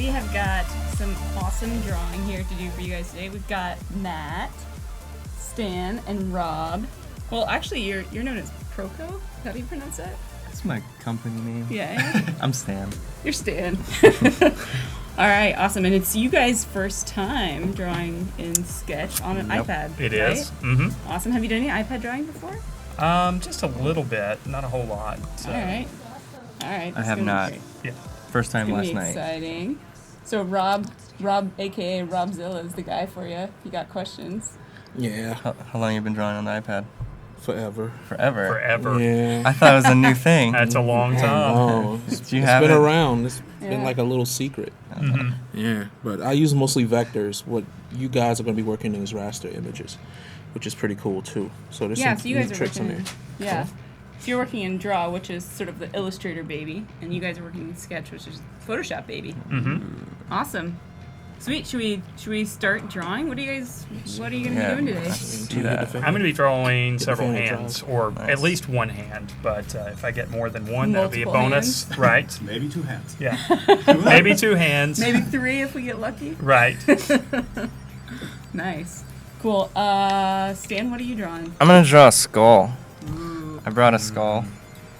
we have got some awesome drawing here to do for you guys today. We've got Matt, Stan, and Rob. Well, actually, you're known as Proko. How do you pronounce that? That's my company name. Yeah. I'm Stan. You're Stan. All right, awesome. And it's you guys' first time drawing in Sketch on an iPad. It right? is. Mm-hmm. Awesome. Have you done any iPad drawing before? Just a little bit, not a whole lot. So. All right. I have not. Yeah. First time last It's night. exciting. So Rob, aka Robzilla, is the guy for you. If you got questions. Yeah, How long you been drawing on the iPad? forever. Forever. Yeah. I thought it was a new thing. That's a long time. Oh, Did you it's have been it? around. It's been Yeah. like a little secret. Mm-hmm. Yeah, but I use mostly vectors. What you guys are going to be working in is raster images, which is pretty cool too. So there's Yeah, some so you guys neat are tricks in working. there. Yeah. So you're working in Draw, which is sort of the Illustrator baby, and you guys are working in Sketch, which is Photoshop baby. Mm-hmm. Awesome. Sweet. Should we start drawing? What are you gonna be doing today? Do that. I'm going to be drawing several fan hands, drive. or Nice. at least one hand. But if I get more than one, that'll be a Multiple bonus, hands. right? Maybe two hands. Yeah, maybe two hands. Maybe 3 if we get lucky. Right. Nice. Cool. Stan, what are you drawing? I'm gonna draw a skull. I brought a skull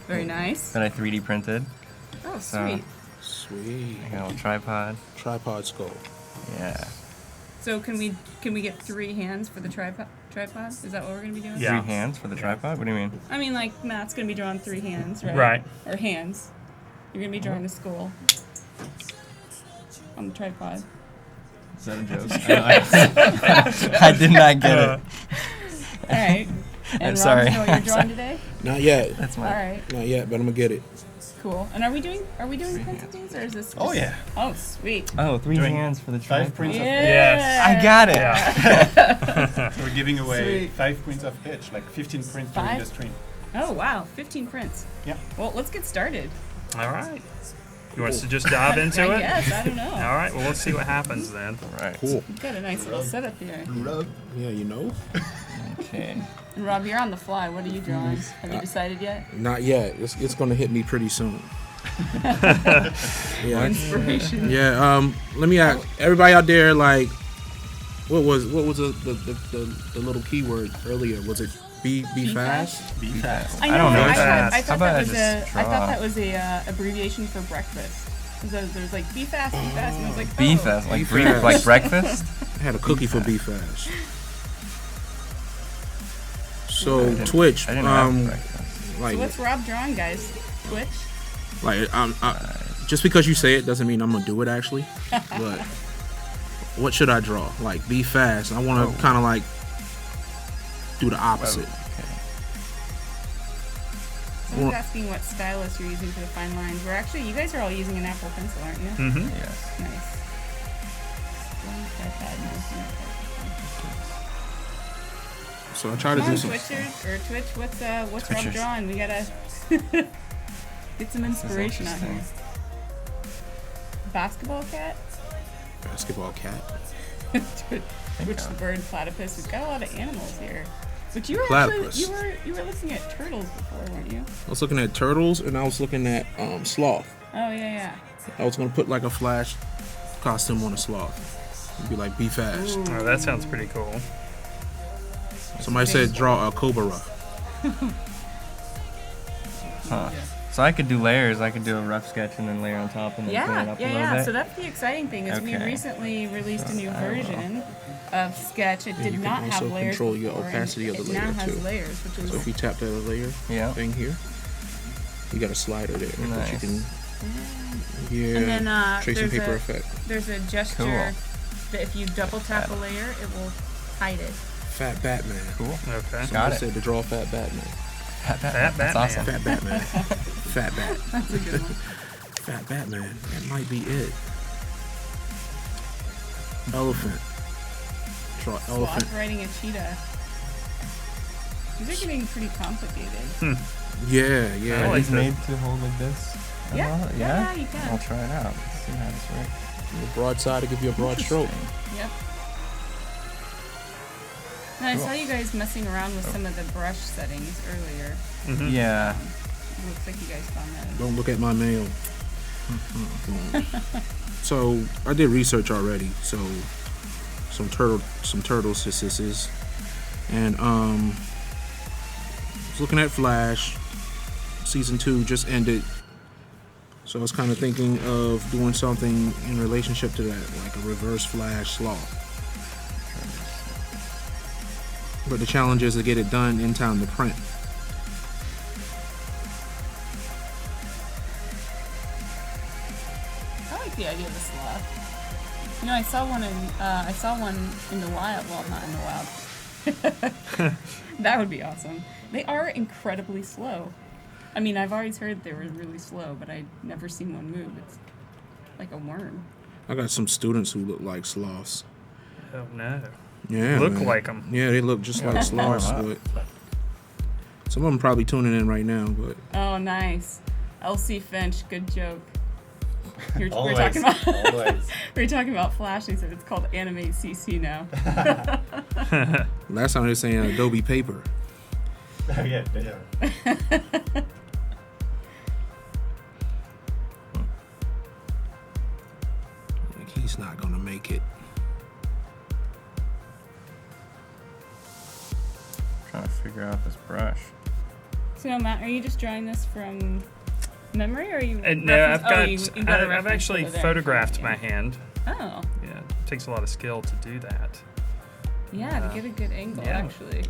Very nice. that I 3D printed. Oh, So- sweet. Sweet. I got a little tripod. Tripod skull. Yeah. So can we get 3 hands for the tripod? Is that what we're gonna be doing? Yeah. 3 hands for the tripod? What do you mean? I mean, like Matt's gonna be drawing 3 hands, right? Right. Or hands. You're gonna be drawing a skull on the tripod. Is that a joke? I did not get it. All right. And Rob, sorry. you know what you're drawing today? Not yet. That's All my. right. Not yet, but I'm gonna get it. Cool. And are we doing prints of these, or is this? Oh, yeah. Oh, sweet. Oh, 3 Doing hands for the 5 tripod. prints of Yeah. I got it. Yeah. So we're giving away Sweet. 5 prints of each, like 15 prints during 5? the stream. Oh wow, 15 prints. Yeah. Well, let's get started. All right. You want us to just dive into I it? guess. I don't know. All right. Well, let's see what happens then. Right. Cool. We've got a nice little setup here. Yeah, you know. Okay. And Rob, you're on the fly. What are you drawing? Have you decided yet? Not yet. It's gonna hit me pretty soon. Yeah. Inspiration. Yeah. Let me ask everybody out there. Like, what was the little keyword earlier? Was it be fast? Be fast. I know. I don't know. I fast. thought How about that was I just draw? that was a abbreviation for breakfast. There's like be fast, and I was like, Beef oh. fast, like Beef brief, fast. like breakfast. I had a cookie for Be Fast. I So didn't- Twitch, I didn't have breakfast. like, So what's Rob drawing, guys? Twitch. just because you say it doesn't mean I'm gonna do it actually. But what should I draw? Like Be Fast. I want to kind of like do the opposite. Okay. Someone's asking what stylus you're using for the fine lines. We're actually, you guys are all using an Apple Pencil, aren't you? Mm-hmm. Yes. Nice. So I try to Come do on, some. Twitchers or Twitch. What's Rob Twitchers. drawing? We gotta get some This is inspiration out here. interesting. Basketball cat. Basketball cat. Which the bird platypus. We've got a lot of animals here. But you were Platypus. actually you were looking at turtles before, weren't you? I was looking at turtles and I was looking at sloth. Oh yeah. I was gonna put like a Flash costume on a sloth. It'd be like Be Fast. Ooh. Oh, that sounds pretty cool. Somebody said draw a cobra. Huh. So I could do layers. I could do a rough sketch and then layer on top and then clean it up a little bit. So that's the exciting thing is we Okay. recently released a new I will. version of Sketch. It And did you can not have also layers control your before, and opacity of the it now layer, has too. layers, which So is if you tap that layer Yeah. thing here, you got a slider there that you Nice. can. and Yeah. then Tracing there's paper a effect. there's a gesture Cool. that if you double tap a layer, it will hide it. Fat Batman. Cool. Okay. Somebody it. said to draw Fat Batman. Fat Batman. That's awesome. Fat Batman. Fat Bat. That's a good one. Fat Batman. That might be it. Elephant. Draw elephant. Sloth riding a cheetah. These are getting pretty complicated. Yeah, I yeah. like Are these that. made to hold like this? at Yeah. all? Yeah, you can. I'll try it out. Let's see how this works. The broadside to give you a broad stroke. Interesting. Yep. And I Cool. saw you guys messing around with some of the brush settings earlier. Mm-hmm. Yeah. It looks like you guys found that. Don't look at my mail. So I did research already. So some turtle sisters, and was looking at Flash. Season 2 just ended, so I was kind of thinking of doing something in relationship to that, like a reverse Flash Sloth. But the challenge is to get it done in time to print. I like the idea of the sloth. You know, I saw one in the wild. Well, not in the wild. That would be awesome. They are incredibly slow. I mean, I've always heard they were really slow, but I've never seen one move. It's like a worm. I got some students who look like sloths. Oh no. Yeah, Look man. like them. Yeah, they look just like sloths. But some of them probably tuning in right now. But Oh, nice. LC Finch, good joke. We were Always, talking about always. we were talking about Flash. He said it's called Animate CC now. last time they were saying Adobe Paper. Oh, yeah. Like, he's not gonna make it. Trying to figure out this brush. So, Matt, are you just drawing this from memory, or are you? No, I've got. you got a I've reference actually photo there. photographed my Yeah. hand. Oh, Yeah, it takes a lot of skill to do that. yeah, to get a good angle, yeah. actually.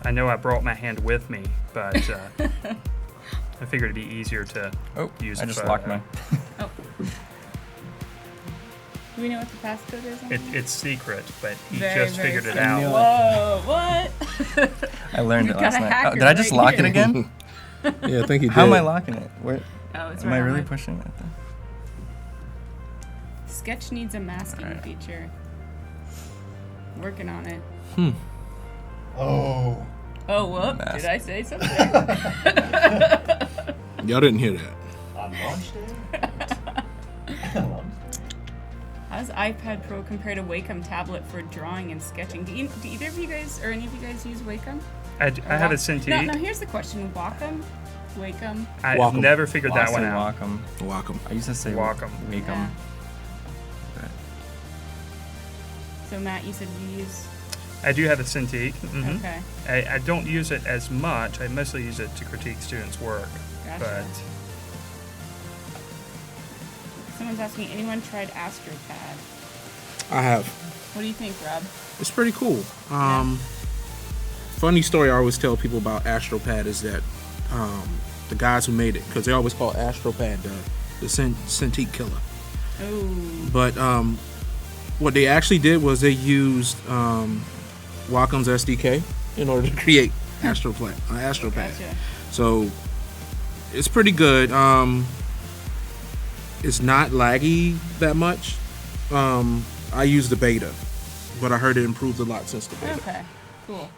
I know I brought my hand with me, but I figured it'd be easier to Oh, use. I a just photo. locked my. Oh. Do we know what the passcode is? On It's secret, but he Very, just very figured it secret. out. Whoa, what? I learned We've it got last a night. hacker Did I just right lock here. it again? Yeah, I think he did. How am I locking it? Where Oh, it's am right I on really it. pushing it? Sketch needs a masking Alright. feature. Working on it. Oh. Oh, whoop. Mask. Did I say something? Y'all didn't hear that. On launch day? How's iPad Pro compare to Wacom tablet for drawing and sketching? Do either of you guys, or any of you guys use Wacom? I have a Cintiq. No, here's the question. Wacom? Wacom? I've Wacom. never figured that I one say out. Wacom. Wacom. I used to say Wacom. Wacom. Yeah. But So, Matt, you said you use... I do have a Cintiq. Mhm. Okay. I don't use it as much. I mostly use it to critique students' work. Gotcha. But Someone's asking, anyone tried AstroPad? I have. What do you think, Rob? It's pretty cool. Funny story I always tell people about AstroPad is that the guys who made it, because they always call AstroPad the Cintiq killer. Oh. But what they actually did was they used Wacom's SDK in order to create AstroPad. Gotcha. So it's pretty good. It's not laggy that much. I used the beta, but I heard it improved a lot since the beta. Okay. Cool.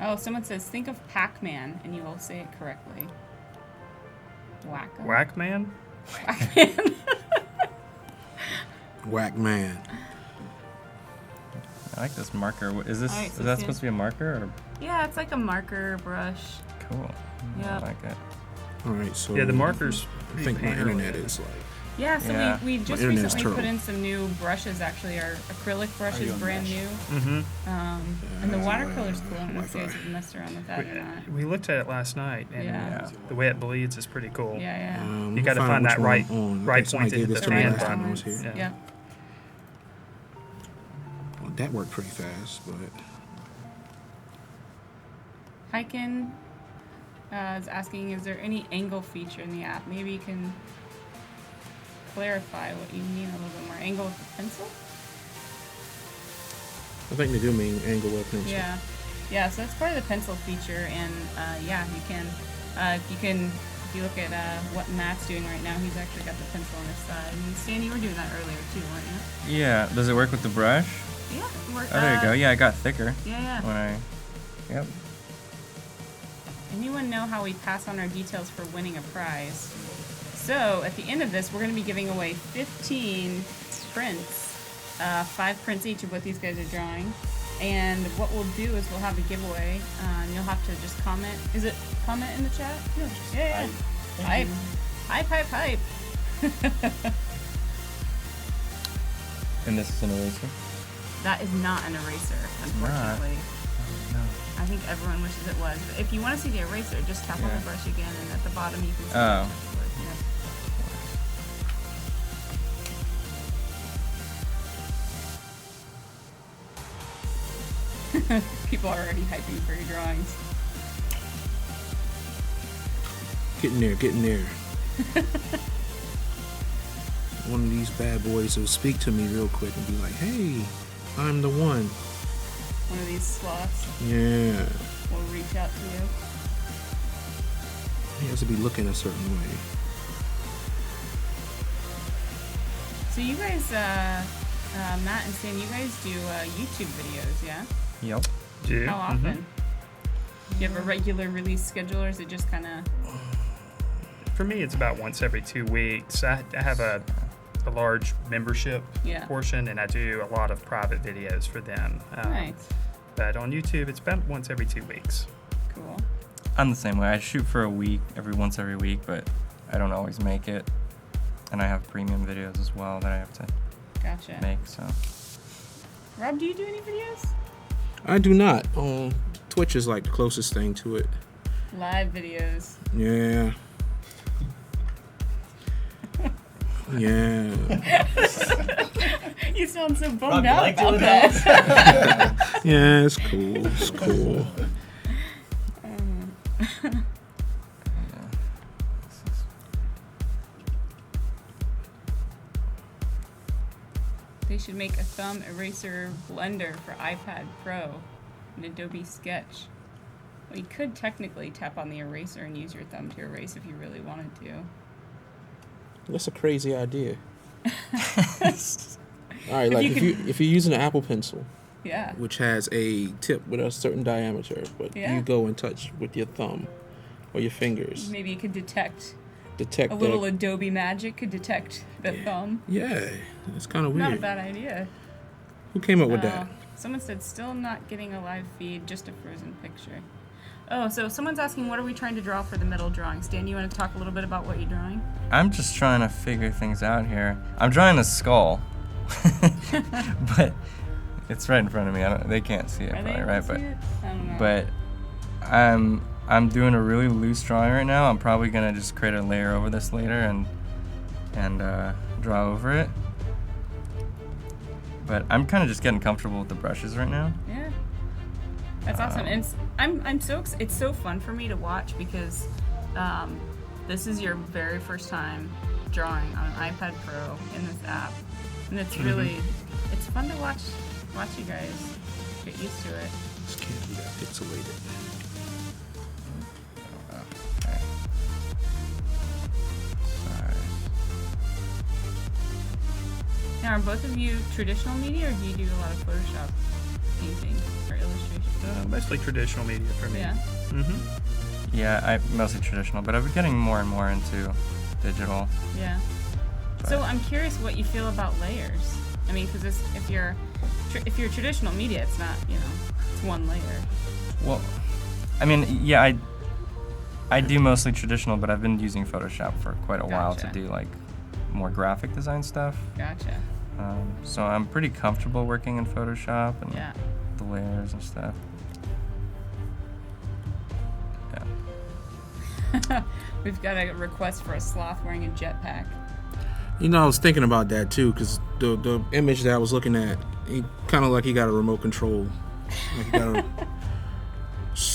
Oh, someone says, think of Pac-Man, and you will say it correctly. Wacom? Whackman? Whack man. I like this marker. Is this? Alright, Is so that see- supposed to be a marker? Or? Yeah, it's like a marker brush. Cool. I Yep. like it. All right, so Yeah, the marker's I pretty think my painterly. internet is like. Yeah, so Yeah. we just internet's recently put terrible. in some new brushes, actually. Our acrylic brush you is on brand mesh? new. Mm-hmm. And the watercolor's cool. I don't know if you guys have messed around with that or not. We looked at it last night, and Yeah. the way it bleeds is pretty cool. Yeah, yeah. You gotta I'll find which that one right- I'm on. I right think somebody point to gave hit this the to me fan last time I button. was here. Yeah. Yep. Well, that worked pretty fast, but Hyken is asking, is there any angle feature in the app? Maybe you can clarify what you mean a little bit more. Angle with the pencil? I think they do mean angle with pencil. Yeah. Yeah, so that's part of the pencil feature, and yeah, you can, if you look at what Matt's doing right now, he's actually got the pencil on his side. And Stan, you were doing that earlier too, weren't you? Yeah. Does it work with the brush? Yeah. Oh, there you go. Yeah, it got thicker Yeah. when I. Yep. Anyone know how we pass on our details for winning a prize? So, at the end of this, we're going to be giving away 15 prints, 5 prints each of what these guys are drawing. And what we'll do is we'll have a giveaway, and you'll have to just comment. Is it comment in the chat? Yeah. Hype. Hype, hype, hype. And this is an eraser? That is not an eraser, unfortunately. No. I think everyone wishes it was. But if you want to see the eraser, just tap on Yeah. the brush again, and at the bottom you can see Oh. Yeah. People are already hyping for your drawings. Getting there, getting there. One of these bad boys will speak to me real quick and be like, hey, I'm the one. One of these sloths Yeah. will reach out to you. He has to be looking a certain way. So you guys, Matt and Sam, you guys do YouTube videos, yeah? Yep. Do. How often? Do you have a regular release schedule, or is it just kind of... For me, it's about once every 2 weeks. I have a large membership Yeah. portion, and I do a lot of private videos for them. Nice. But on YouTube, it's about once every 2 weeks. Cool. I'm the same way. I shoot for a week, once every week, but I don't always make it. And I have premium videos as well that I have to Gotcha. make, so. Rob, do you do any videos? I do not. Twitch is like the closest thing to it. Live videos. Yeah. Yeah. You sound so Rob, bummed you out like about doing that. Yeah, it's cool. It's cool. They should make a thumb eraser blender for iPad Pro in Adobe Sketch. Well, you could technically tap on the eraser and use your thumb to erase if you really wanted to. That's a crazy idea. All right, like you if you're using an Apple Pencil, Yeah. which has a tip with a certain diameter, but Yeah. you go and touch with your thumb or your fingers, Maybe you could detect detect a little that. Adobe magic could detect the thumb. Yeah, it's kind of Not a weird. bad idea. Who came up with that? Someone said still not getting a live feed, just a frozen picture. Oh, so someone's asking, what are we trying to draw for the middle drawings? Dan, you want to talk a little bit about what you're drawing? I'm just trying to figure things out here. I'm drawing a skull, but it's right in front of me. They can't see it, Are they probably, able right? to But see it? I don't know. but I'm doing a really loose drawing right now. I'm probably gonna just create a layer over this later and draw over it. But I'm kind of just getting comfortable with the brushes right now. Yeah. That's awesome. And it's so fun for me to watch because this is your very first time drawing on an iPad Pro in this app. And it's really it's fun to watch you guys get used to it. This can't be that pixelated. Okay. Sorry. Now, are both of you traditional media, or do you do a lot of Photoshop painting or illustration? Mostly traditional media for me. Yeah. Mm-hmm. Yeah, I mostly traditional, but I've been getting more and more into digital. Yeah. So I'm curious what you feel about layers. I mean, because if you're traditional media, it's not, it's one layer. Well, I mean, yeah, I do mostly traditional, but I've been using Photoshop for quite a while to Gotcha. do like more graphic design stuff. Gotcha. So I'm pretty comfortable working in Photoshop and Yeah. the layers and stuff. Yeah. We've got a request for a sloth wearing a jetpack. I was thinking about that too, because the image that I was looking at, he kind of like he got a remote control, like he got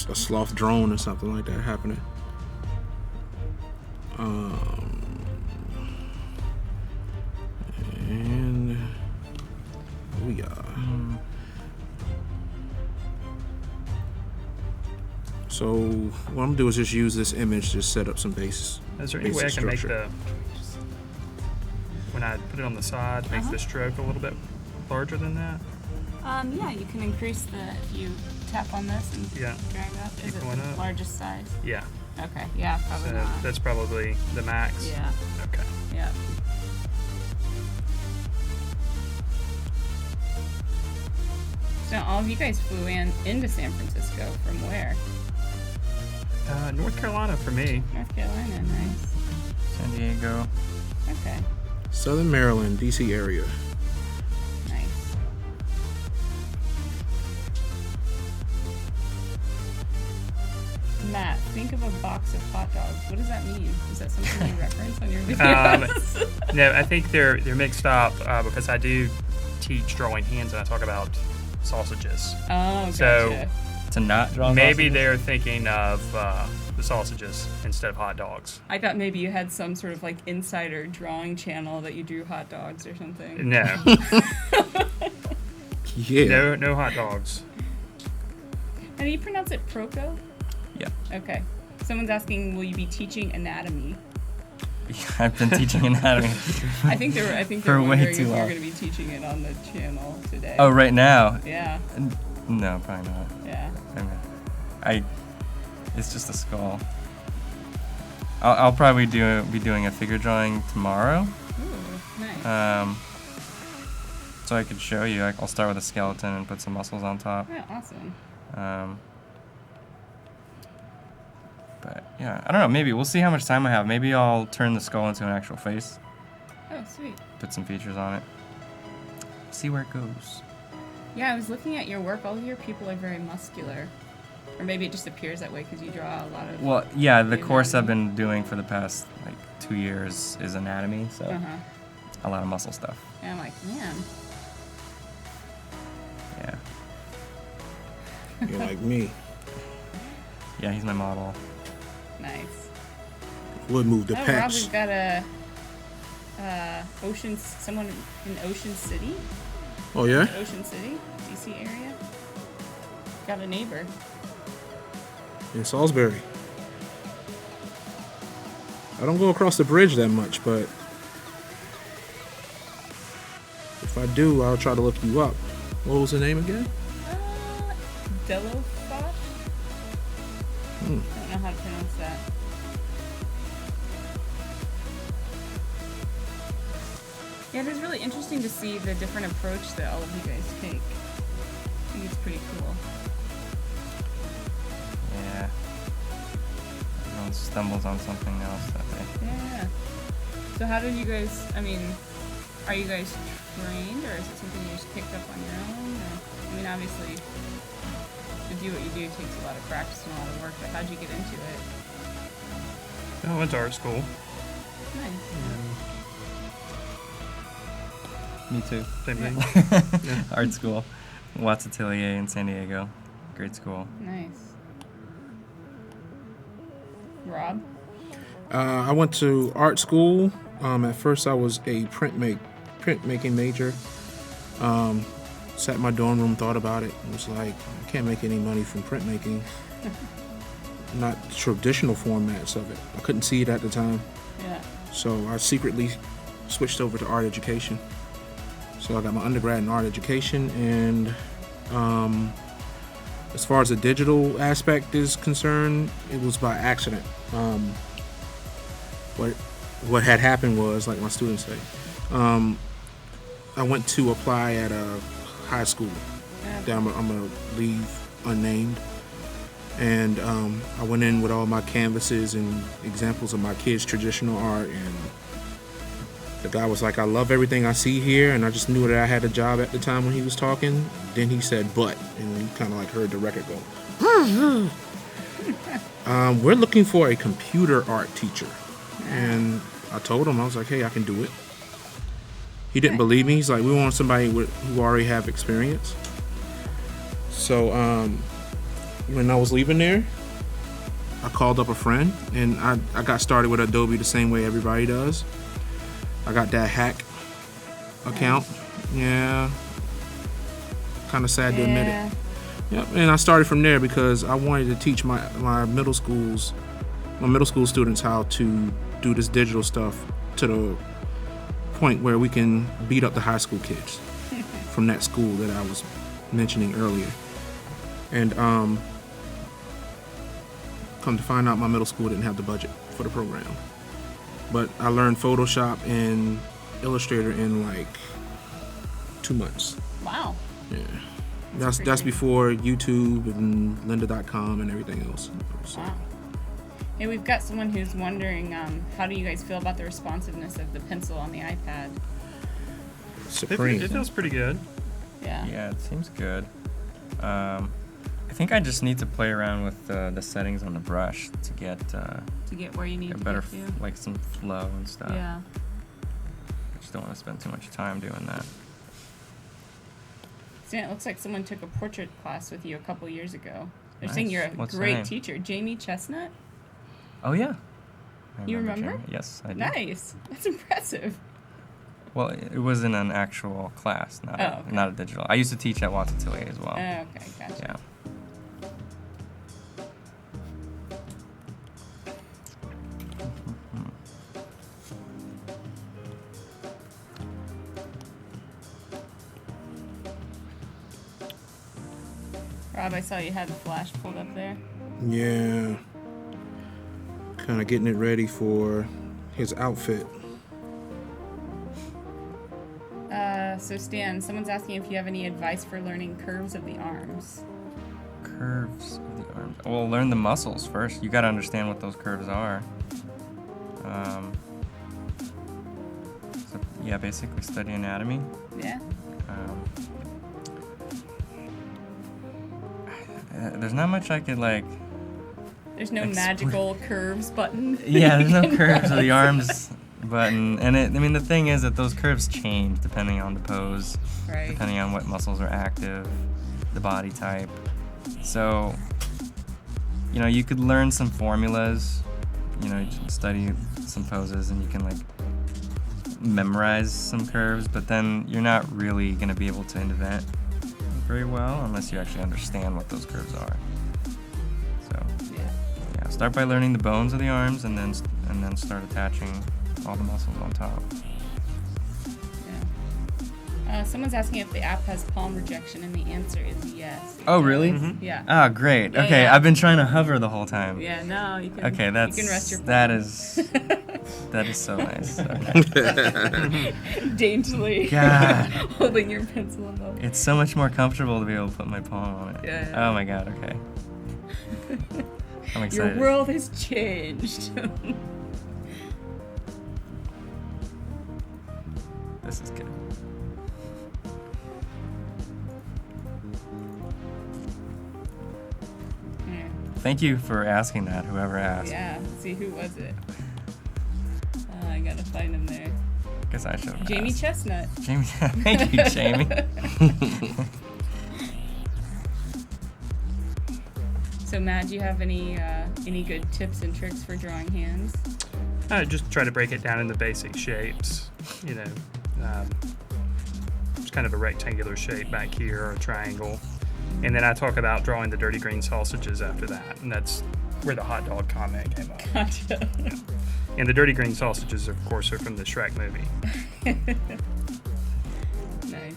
a sloth drone or something like that happening. And we are. So what I'm gonna do is just use this image to set up some base. Is there any way I basic can make structure. when I put it on the side, make the stroke a little bit larger than that? Yeah, you can increase if you tap on this and Yeah. drag up. Is Keep it going the up. largest size? Yeah. Okay, yeah, probably So not. that's probably the max. Yeah, Okay. yeah. So all of you guys flew into San Francisco from where? North Carolina for me. North Carolina, nice. San Diego. Okay, Southern Maryland, DC area. nice. Matt, think of a box of hot dogs. What does that mean? Is that something you reference on your videos? No, I think they're mixed up because I do teach drawing hands and I talk about sausages. Oh, gotcha. So, To not draw Maybe sausages? they're thinking of the sausages instead of hot dogs. I thought maybe you had some sort of like insider drawing channel that you drew hot dogs or something. No, Yeah. no hot dogs. How do you pronounce it? Proko? Yeah. Okay. Someone's asking, will you be teaching anatomy? I've been teaching anatomy. I think they're For way wondering if too you're long. going to be teaching it on the channel today. Oh, right now? Yeah. No, probably not. Yeah. I mean, it's just a skull. I'll probably be doing a figure drawing tomorrow. Ooh, nice. So I could show you. I'll start with a skeleton and put some muscles on top. Yeah, awesome. But yeah, I don't know. Maybe we'll see how much time I have. Maybe I'll turn the skull into an actual face. Oh, sweet. Put some features on it. See where it goes. Yeah, I was looking at your work. All of your people are very muscular. Or maybe it just appears that way because you draw a lot of... Well, yeah, the Yeah. course I've been doing for the past 2 years is anatomy, so Uh-huh. a lot of muscle stuff. And I'm like, man. Yeah. You're like me. Yeah, he's my model. Nice. Would move the Oh, Rob, patch. we've got someone in Ocean City. Oh yeah? Ocean City, DC area. Got a neighbor. In Salisbury. I don't go across the bridge that much, but if I do, I'll try to look you up. What was the name again? Delofot? I don't know how to pronounce that. Yeah, it is really interesting to see the different approach that all of you guys take. I think it's pretty cool. Yeah. Everyone stumbles on something else that they... Yeah. So how did you guys, I mean, are you guys trained or is it something you just picked up on your own? Or, I mean, obviously, to do what you do takes a lot of practice and a lot of work, but how'd you get into it? I went to art school. Nice. Me too. Same thing. Art school. Watts Atelier in San Diego. Great school. Nice. Rob? I went to art school. At first, I was a printmaking major. Sat in my dorm room, thought about it. It was like, I can't make any money from printmaking. Not traditional formats of it. I couldn't see it at the time. Yeah. So I secretly switched over to art education. So I got my undergrad in art education, and as far as the digital aspect is concerned, it was by accident. What had happened was, like my students say, I went to apply at a high school that I'm gonna leave unnamed, and I went in with all my canvases and examples of my kids' traditional art, and the guy was like, I love everything I see here, and I just knew that I had a job at the time when he was talking. Then he said, but, and we kind of like heard the record go. We're looking for a computer art teacher. And I told him, I was like, hey, I can do it. He didn't believe me. He's like, we want somebody who already have experience. So when I was leaving there, I called up a friend, and I got started with Adobe the same way everybody does. I got that hack account. Yeah. Kind of sad to admit it. Yep. And I started from there because I wanted to teach my middle school students how to do this digital stuff to the point where we can beat up the high school kids from that school that I was mentioning earlier. And come to find out, my middle school didn't have the budget for the program. But I learned Photoshop and Illustrator in like 2 months. Wow. Yeah. That's before YouTube and lynda.com and everything else. So, Wow. Hey, we've got someone who's wondering, how do you guys feel about the responsiveness of the pencil on the iPad? Supreme. It feels pretty good. Yeah. Yeah, it seems good. I think I just need to play around with the settings on the brush to get To get where you need a to better, get to. like some flow and stuff. Yeah. I just don't want to spend too much time doing that. Stan, it looks like someone took a portrait class with you a couple years ago. They're Nice. saying you're a What's her great name? teacher. Jamie Chestnut? Oh yeah. I You remember? Jamie. Yes, I do. Nice. That's impressive. Well, it was in an actual class, not okay. not a digital. I used to teach at Watson Tilly as well. Okay, gotcha. Yeah. Rob, I saw you had the flash pulled up there. Yeah. Kind of getting it ready for his outfit. So Stan, someone's asking if you have any advice for learning curves of the arms. Curves of the arms. Well, learn the muscles first. You got to understand what those curves are. So, yeah, basically study anatomy. Yeah? There's not much I could like. There's no Expl- magical curves button. Yeah, there's no curves of the arms button, and I mean the thing is that those curves change depending on the pose, Right. depending on what muscles are active, the body type. So, you know, you could learn some formulas, you know, study some poses, and you can like memorize some curves, but then you're not really going to be able to invent very well unless you actually understand what those curves are. So, yeah, start by learning the bones of the arms, and then start attaching all the muscles on top. Yeah. Someone's asking if the app has palm rejection, and the answer is yes. Oh, really? Mhm. Yeah. Oh, great. Yeah, Okay, yeah. I've been trying to hover the whole time. Yeah, no, you can. Okay, you can rest your that palm. is that is so nice. Okay. Daintily God. holding your pencil above. It's so much more comfortable to be able to put my palm on it. Yeah. Oh my god. Okay. I'm Your excited. world has changed. This is good. Yeah. Thank you for asking that. Whoever asked. Yeah. Let's see, who was it? I gotta find him there. Guess I should have Jamie asked. Chestnut. Jamie. Thank you, Jamie. So Matt, do you have any good tips and tricks for drawing hands? I just try to break it down into basic shapes. You know, it's kind of a rectangular shape back here, or a triangle. And then I talk about drawing the dirty green sausages after that, and that's where the hot dog comment came up. Gotcha. And the dirty green sausages, of course, are from the Shrek movie. Nice.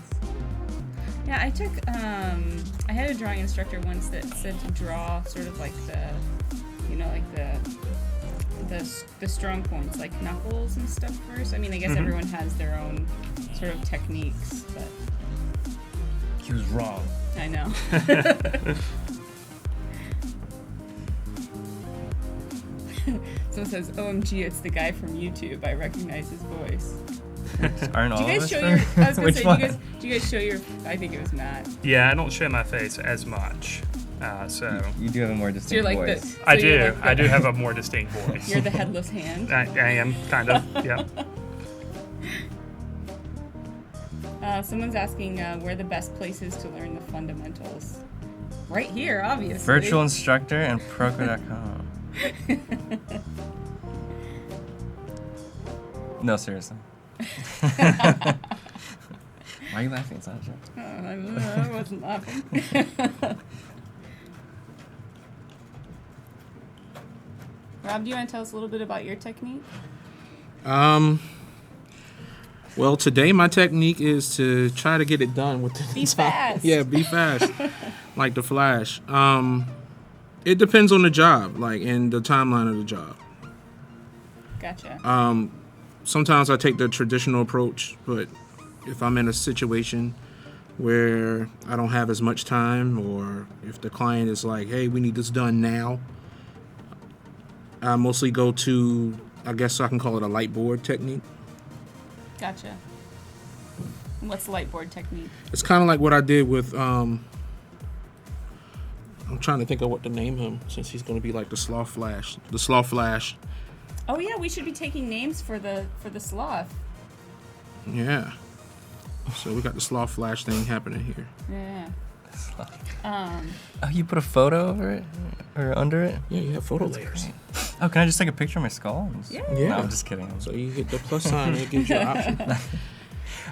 Yeah, I took I had a drawing instructor once that said to draw sort of like the, you know, like the strong points, like knuckles and stuff first. I mean, I guess everyone has their own sort of techniques, but He was wrong. I know. Someone says, "OMG, it's the guy from YouTube. I recognize his voice." Aren't all Do you of guys us show from- your? I was gonna Which say, one? do you guys show your? I think it was Matt. Yeah, I don't show my face as much. So You do have a more So distinct you're like the. voice. I so you're do. like the- I do have a more distinct voice. You're the headless hand. I am, kind of, yeah. Someone's asking where the best places to learn the fundamentals. Right here, obviously. Virtual instructor and Proko.com. No, seriously. Why are you laughing? It's not a joke. I wasn't laughing. Rob, do you want to tell us a little bit about your technique? Well, today my technique is to try to get it done with the Be fast. Yeah, be fast, like the Flash. It depends on the job, like, and the timeline of the job. Gotcha. Sometimes I take the traditional approach, but if I'm in a situation where I don't have as much time, or if the client is like, "Hey, we need this done now," I mostly go to, I guess I can call it a light board technique. Gotcha. And what's the light board technique? It's kind of like what I did with, I'm trying to think of what to name him, since he's going to be like the Sloth Flash. The Sloth Flash. Oh yeah, we should be taking names for the sloth. Yeah. So we got the Sloth Flash thing happening here. Yeah. Oh, you put a photo over it or under it? Yeah, you have photo layers. Oh, can I just take a picture of my skull? Yeah. Yeah. No, I'm just kidding. So you hit the plus sign and it gives you an option.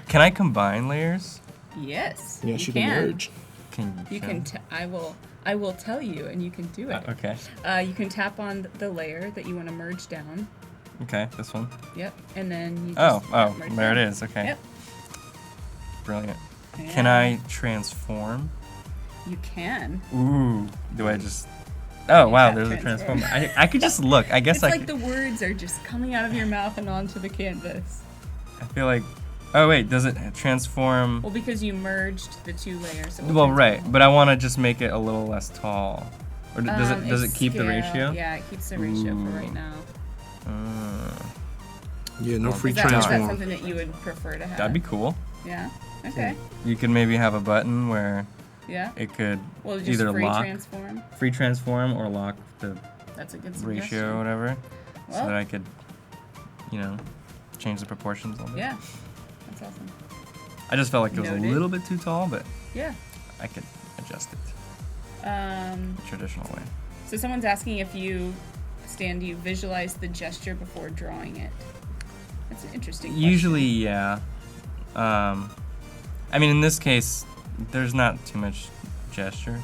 Can I combine layers? Yes. Yes, you can merge. You can. I will tell you, and you can do it. Okay. You can tap on the layer that you want to merge down. Okay, this one. Yep. And then you Oh, just merge there down. it is. Okay. Yep. Brilliant. Yeah. Can I transform? You can. Ooh. Do I just? Oh wow, tap there's a transform. transform. I could just look. I guess It's I like could, the words are just coming out of your mouth and onto the canvas. I feel like. Oh wait, does it transform? Well, because you merged the two layers. It will Well, transform. right, but I want to just make it a little less tall. Or does it It's keep the scale. ratio? Yeah, it keeps the ratio for right Ooh. now. Yeah, no free Is that transform. something that you would prefer to have? That'd be cool. Yeah. Okay. You could maybe have a button where Yeah. it could Well, just either free lock, transform. free transform, or lock the That's a good suggestion. ratio or whatever, so Well- that I could, change the proportions a little bit. Yeah. That's awesome. I just felt like it was Noted. a little bit too tall, but Yeah. I could adjust it Um. the traditional way. So someone's asking if you, Stan, do you visualize the gesture before drawing it? That's an interesting question. Usually, yeah. I mean, in this case, there's not too much gesture.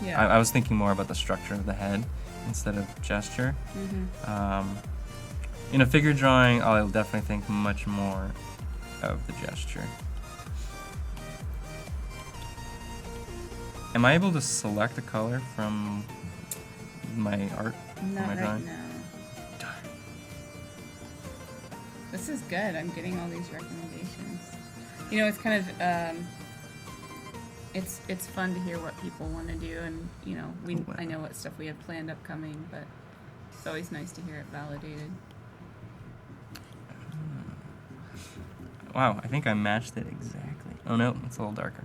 Yeah. I was thinking more about the structure of the head instead of gesture. Mm-hmm. In a figure drawing, I'll definitely think much more of the gesture. Am I able to select a color from my art? Not my right drawing? now. This is good. I'm getting all these recommendations. It's kind of it's fun to hear what people want to do, and I know what stuff we have planned upcoming, but it's always nice to hear it validated. Wow, I think I matched it exactly. Oh no, it's a little darker.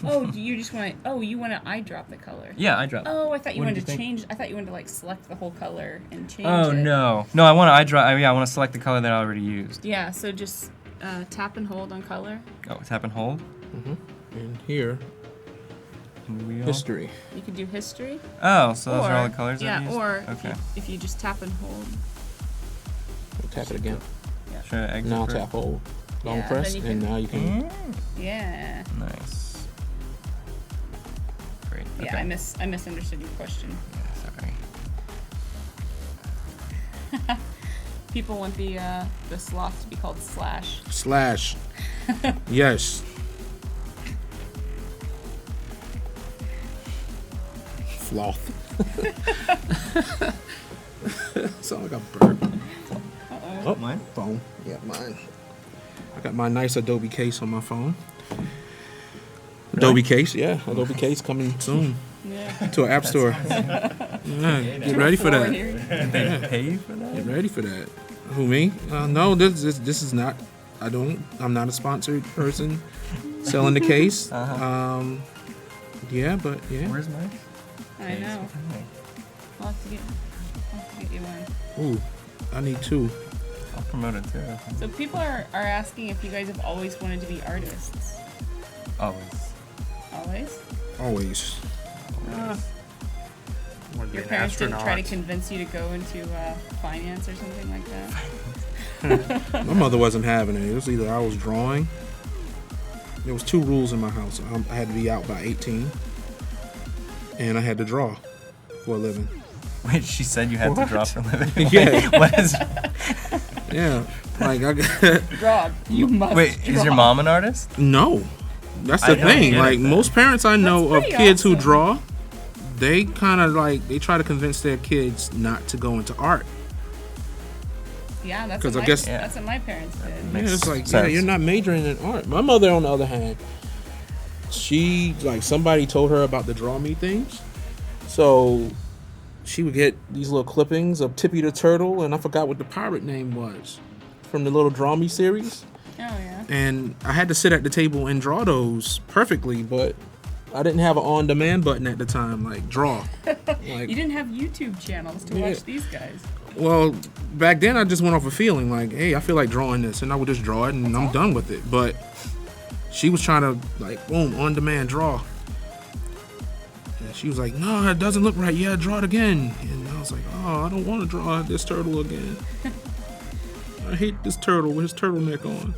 Oh, do you just want? Oh, you want to eyedrop the color? Yeah, I dropped. Oh, I thought you What wanted did to you think? change. I thought you wanted to select the whole color and change Oh it. no, I want to select the color that I already used. Yeah, so just tap and hold on color. Oh, tap and hold. And here, And wheel. history. You can do history. Oh, so those are all the colors Yeah, I used? or Okay. if you just tap and hold. We'll tap it again. Should I exit Now first? tap hold. Long Yeah, press, then you and can- now you can. Yeah. Nice. Great. Yeah, Okay. I misunderstood your question. Sorry. People want the sloth to be called Slash. Slash. Yes. Floth. Sound like a bird. Uh-oh. Oh, mine. Phone. Yeah, mine. I got my nice Adobe case on my phone. Adobe case, yeah. Adobe case coming soon Yeah. to an app store. Yeah, get ready for Forward that. here. Did they pay for that? Get ready for that. Who, me? No, this is not. I'm not a sponsored person selling the case. Yeah, but yeah. Where's mine? I know. I'll have to get you one. Ooh, I need two. I'll promote it too. So people are asking if you guys have always wanted to be artists. Always. Always? Always. Want to be Your an parents didn't try to astronaut. convince you to go into finance or something like that? My mother wasn't having it. It was either I was drawing. There was two rules in my house. I had to be out by 18, and I had to draw for a living. Wait, she said you had to draw for a living? Yeah. What is... Yeah, like I got Draw. You must Wait, draw. is your mom an artist? no. That's I the don't thing. get it Like then. most parents I know of pretty kids who awesome. draw, they kind of they try to convince their kids not to go into art. Yeah, that's 'Cause what I guess- that's what my parents did. Yeah, Makes it's like, yeah, sense. you're not majoring in art. My mother, on the other hand, she somebody told her about the draw me things, so she would get these little clippings of Tippy the Turtle, and I forgot what the pirate name was from the little Draw Me series. Oh yeah. And I had to sit at the table and draw those perfectly, but I didn't have an on-demand button at the time, like draw. You didn't have YouTube channels to watch these guys. Well, back then I just went off a feeling like, hey, I feel like drawing this, and I would just draw it, and I'm done with it. But she was trying to like, boom, on-demand draw. And she was like, no, it doesn't look right. Yeah, draw it again. And I was like, oh, I don't want to draw this turtle again. I hate this turtle with his turtleneck on.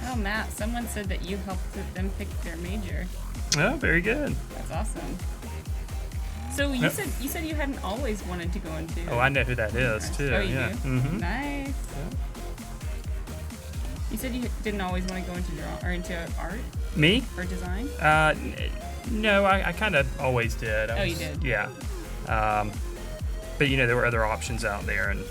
Oh, Matt, someone said that you helped them pick their major. Oh, very good. That's awesome. So you said you hadn't always wanted to go into. Oh, I know who that is too. Oh, you yeah. do? Mm-hmm. Nice. You said you didn't always want to go into into art Me? or design. No, I kind of always did. You did? Yeah. But you know, there were other options out there, and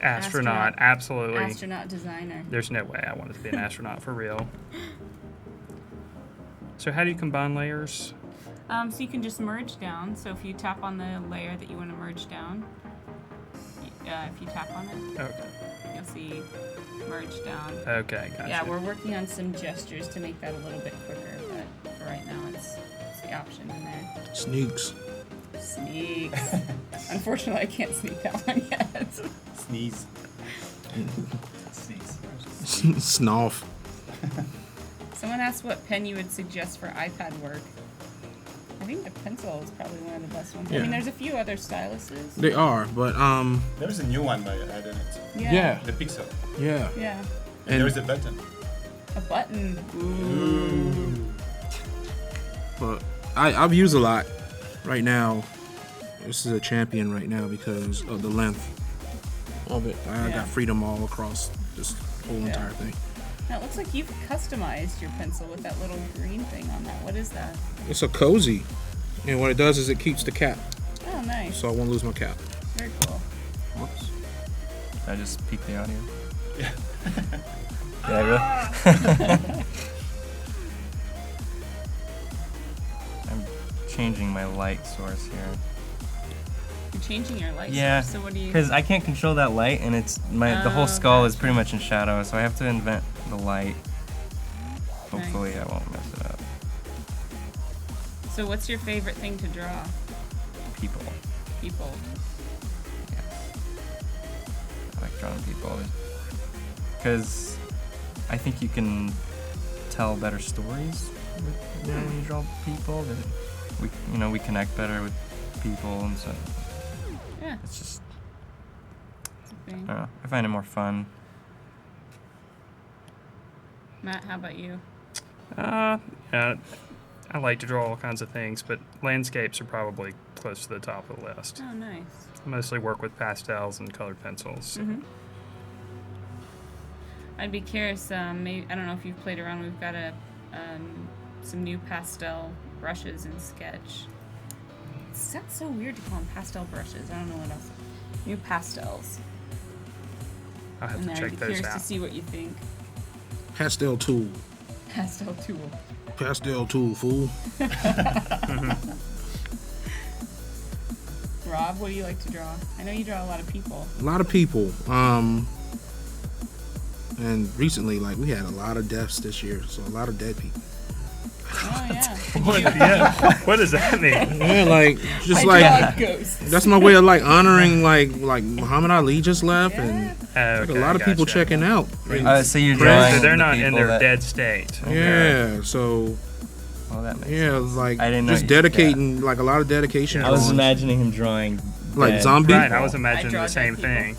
astronaut, absolutely. Astronaut designer. There's no way I wanted to be an astronaut for real. So how do you combine layers? So you can just merge down. So if you tap on the layer that you want to merge down, if you tap on it, Okay. you'll see merge down. Okay, gotcha. Yeah, we're working on some gestures to make that a little bit quicker, but for right now it's the option in there. Sneaks. Sneaks. Unfortunately, I can't sneak that one yet. Sneeze. Sneeze. Snoff. Someone asked what pen you would suggest for iPad work. I think the pencil is probably one of the best ones. I Yeah. mean, there's a few other styluses. They are, but There's a new one by Adobe. Yeah. The Pixel. yeah. Yeah. And there's a button. A button. Ooh. But I've used a lot right now. This is a champion right now because of the length of it. I got freedom all across this whole entire thing. Now it looks like you've customized your pencil with that little green thing on that. What is that? It's a cozy, and what it does is it keeps the cap, Oh, nice. so I won't lose my cap. Very cool. Whoops. Did I just peak the audio? Yeah. Yeah, really? I'm changing my light source here. You're changing your light Yeah, source. So what do you? because I can't control that light, and it's the whole skull is pretty much in shadow, so I have to invent the light. Hopefully, I won't mess it up. So what's your favorite thing to draw? People. People. Yes. I like drawing people because I think you can tell better stories when you draw people. That we connect better with people, and so Yeah. it's just It's a I thing. don't know. I find it more fun. Matt, how about you? Yeah, I like to draw all kinds of things, but landscapes are probably close to the top of the list. Oh, nice. I mostly work with pastels and colored pencils. So. Mm-hmm. I'd be curious. Maybe I don't know if you've played around. We've got some new pastel brushes in Sketch. It sounds so weird to call them pastel brushes. I don't know what else. New pastels. I'll have And to I'd check be those curious to out. see what you think. Pastel tool. Pastel tool. Pastel tool, fool. Rob, what do you like to draw? I know you draw a lot of people. A lot of people. And recently, like, we had a lot of deaths this year, so a lot of dead people. Oh yeah. What does that mean? Yeah, like, just I like, draw ghosts. that's my way of, like, honoring, like Muhammad Ali just left, and like, a lot of people checking out. And- So you're So drawing. they're the not in people their that- dead state. yeah, so, Well, that makes yeah, sense. like, I didn't know just you- dedicating, like, a lot of dedication. I was drawings. imagining him drawing Like dead zombie? Right, people. I was imagining draw the same dead people. thing.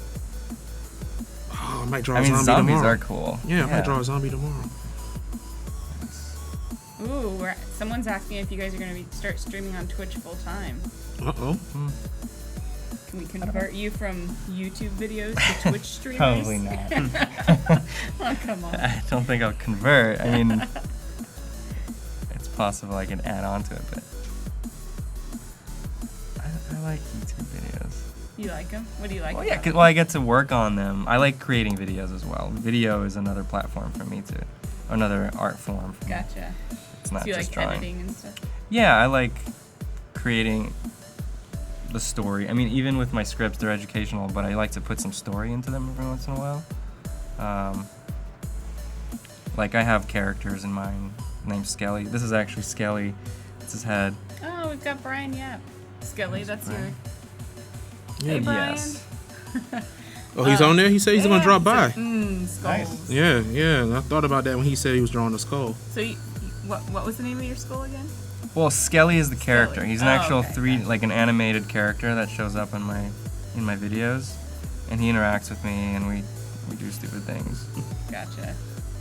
Oh, I might draw I a mean, zombie zombies tomorrow. are cool. Yeah, I might draw a zombie tomorrow. Ooh, someone's asking if you guys are going to start streaming on Twitch full time. Uh-oh. Can we convert you from YouTube videos to Twitch streamers? Probably not. Oh, come on. I don't think I'll convert. I mean, it's possible I can add on to it, but I like YouTube videos. You like them? What do you like? Well, yeah, about them? well, I get to work on them. I like creating videos as well. Video is another platform for me another art form. For me. Gotcha. It's not Do you just like drawing. editing and stuff? Yeah, I like creating the story. I mean, even with my scripts, they're educational, but I like to put some story into them every once in a while. Like I have characters in mind named Skelly. This is actually Skelly. It's his head. Oh, we've got Brian Yap. Skelly, that's your. Yeah. Hey, Brian. Yes. Oh, he's on there? He said he's going to drop by. Skulls. Nice. Yeah. I thought about that when he said he was drawing a skull. So, what was the name of your skull again? Well, Skelly is the character. Skelly. He's an Oh, actual okay. like an animated character that shows up in my videos, and he interacts with me, and we do stupid things. Gotcha.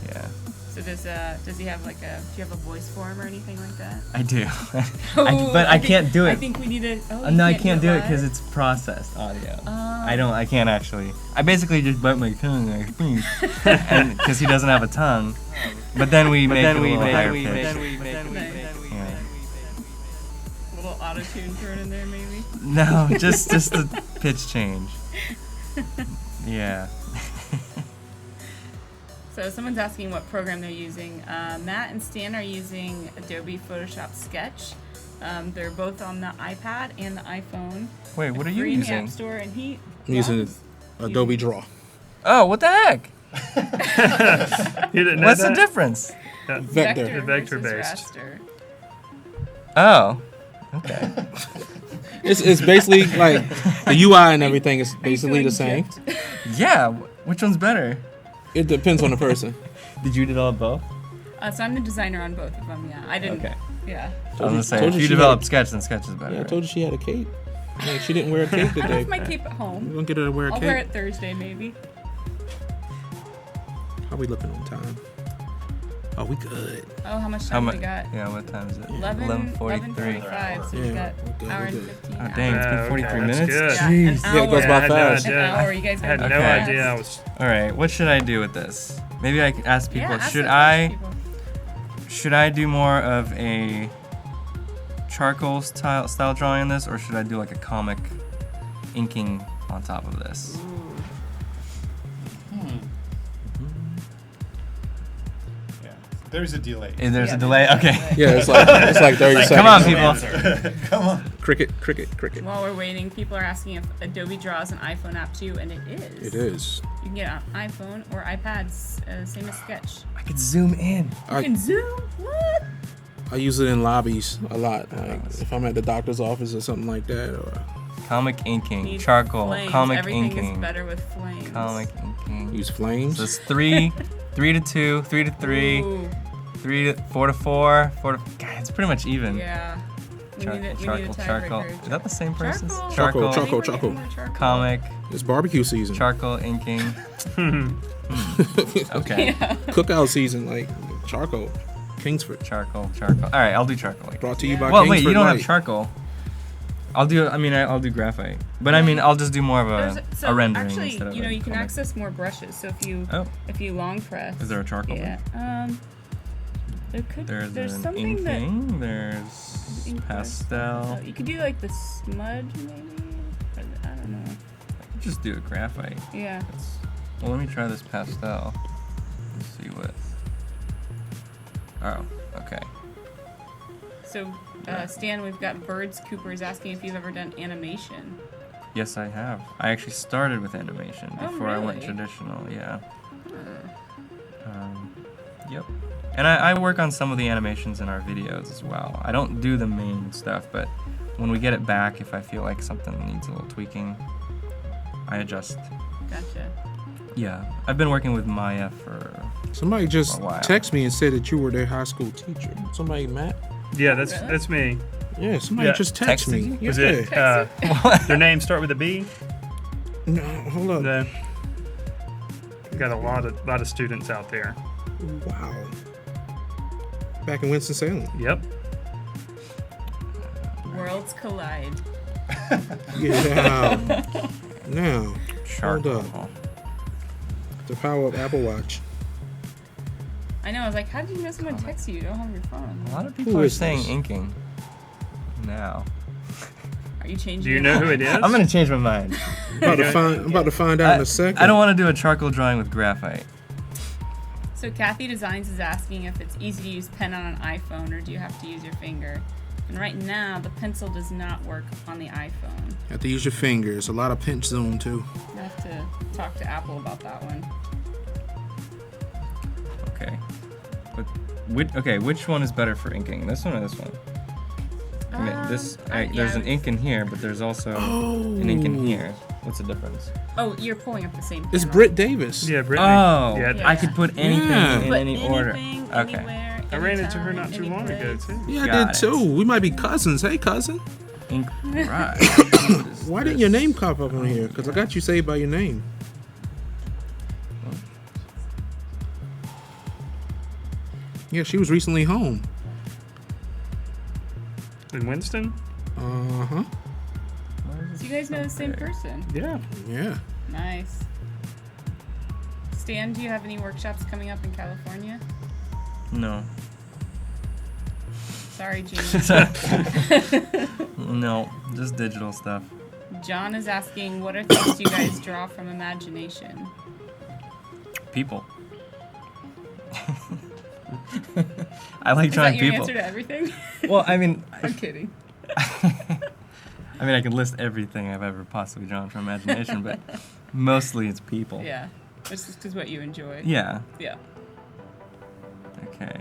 Yeah, So does he have do you have a voice for him or anything like that? I do. Oh, but I can't do it. I think we need to. Oh, No, I you can't do it live? because it's processed audio. Oh. I can't actually. I basically just bite my tongue, I speak, because he doesn't have a tongue. But then we make it a little higher pitch. Nice. Yeah. A little auto tune thrown in there, maybe. No, just the pitch change. Yeah. So someone's asking what program they're using. Matt and Stan are using Adobe Photoshop Sketch. They're both on the iPad and the iPhone. Wait, what are you Free in the using? App Store, and I'm using loves- Adobe Draw. Oh, what the heck? You didn't know What's the that? difference? Yeah. Vector. Vector versus based. raster. Oh, okay. It's basically like the UI and everything is Are you basically the feeling same. gypped? Yeah, which one's better? It depends on the person. Did you develop both? So I'm the designer on both of them. Yeah, I didn't. Okay. Yeah. I was gonna say, told if you you she develop had- Sketch, then Sketch is better. Yeah, I right? told you she had a cape. Like, she didn't wear a cape I today. left my cape at We're home. gonna get her to wear a I'll cape. wear it Thursday, maybe. How we looking on time? Oh, we good. Oh, how much How time much? we got? Yeah, what time is it? 11:45. So we Yeah, got we're good, hour we're and good. 15. Oh, dang, it's been Okay, 43 that's minutes. good. Yeah, an Jeez. hour. Yeah, it goes by I had no fast. An idea. hour. You guys I had gotta no go fast. idea. I was. All right, what should I do with this? Maybe I can ask people. Yeah, ask should those I people. should I do more of a charcoal style drawing in this, or should I do like a comic inking on top of this? Yeah. There is a delay. Is there's Yeah, a delay? there's a Okay. delay. Yeah, it's like 30 seconds. Come on, No people. Come on. Cricket. While we're waiting, people are asking if Adobe Draw is an iPhone app too, and it is. It is. You can get it on iPhone or iPads, same as Sketch. I could zoom in. You I- can zoom. What? I use it in lobbies a lot. Like if I'm at the doctor's office or something like that, or Comic inking, Need charcoal, flames. comic Everything inking, is better with flames. comic inking. use flames. So it's 3 to 2, 3 to 3, Ooh, 4 to 4, 4 to. God, it's pretty much even. yeah. We need a Charcoal. tiebreaker. Is that the same person? Charcoal. Charcoal. Anybody get more charcoal? Comic, It's barbecue season. charcoal inking. Okay. Yeah. Cookout season, like charcoal. Kingsford. Charcoal. All right, I'll do charcoal. Brought to you by Well, Kingsford wait, you don't Light. have charcoal. I'll do graphite. But I mean, I'll just do more of a rendering actually, instead of you know, a you can comic. access more brushes. So Oh, if you long press. is there a charcoal? Yeah. There's There's an something that inking. There's ink pastel. you could do like the smudge maybe. But I don't know. Just do a graphite. Yeah. Well, let me try this pastel. Let's see what. Oh, okay. So Stan, we've got Birds Cooper is asking if you've ever done animation. Yes, I have. I actually started with animation Oh, before I went really? traditional. Yeah. Yep. And I work on some of the animations in our videos as well. I don't do the main stuff, but when we get it back, if I feel like something needs a little tweaking, I adjust. Gotcha. Yeah. I've been working with Maya for. Somebody just For a while. texted me and said that you were their high school teacher. Somebody, Matt? Yeah, that's Really? that's me. Yeah, somebody Yeah. just texted Texted me. you? Was yeah. it? Their names start with a B. No, hold up. The, we got a lot of students out there. Wow. Back in Winston-Salem. Yep. Worlds collide. Yeah. Now, hold Charcoal. up. The power of Apple Watch. I know. I was like, how did you know someone texted you? You don't have your phone. A lot of Who people are is saying this? inking now. Are you changing? Do you your know phone? who it is? I'm gonna change my mind. I'm about to find out in a second. I don't want to do a charcoal drawing with graphite. So Kathy Designs is asking if it's easy to use pen on an iPhone or do you have to use your finger? And right now, the pencil does not work on the iPhone. You have to use your fingers. A lot of pinch zoom too. I have to talk to Apple about that one. Okay. But which one is better for inking? This one or this one? I mean, there's an ink in here, but there's also an ink in here. What's the difference? Oh, you're pulling up the same It's camera. Britt Davis. Yeah, Brittany. Oh, Yeah. I could put anything Yeah. in Put any order. anything, Okay. anywhere, I ran into her anytime, not too any long ago, place. too. Yeah, I Got did it. too. We might be cousins. Hey, cousin. Ink right. Why didn't your name pop up on here? Because I got you saved by your name. Yeah, she was recently home. In Winston? Uh-huh. So you guys know the same person. Yeah. Yeah. Nice. Stan, do you have any workshops coming up in California? No. Sorry, Gene. No, just digital stuff. John is asking, what are things you guys draw from imagination? People. I like Is drawing that your people. answer to everything? Well, I mean, I'm kidding. I can list everything I've ever possibly drawn from imagination, but mostly it's people. Yeah. It's just 'cause what you enjoy. Yeah. Yeah. Okay.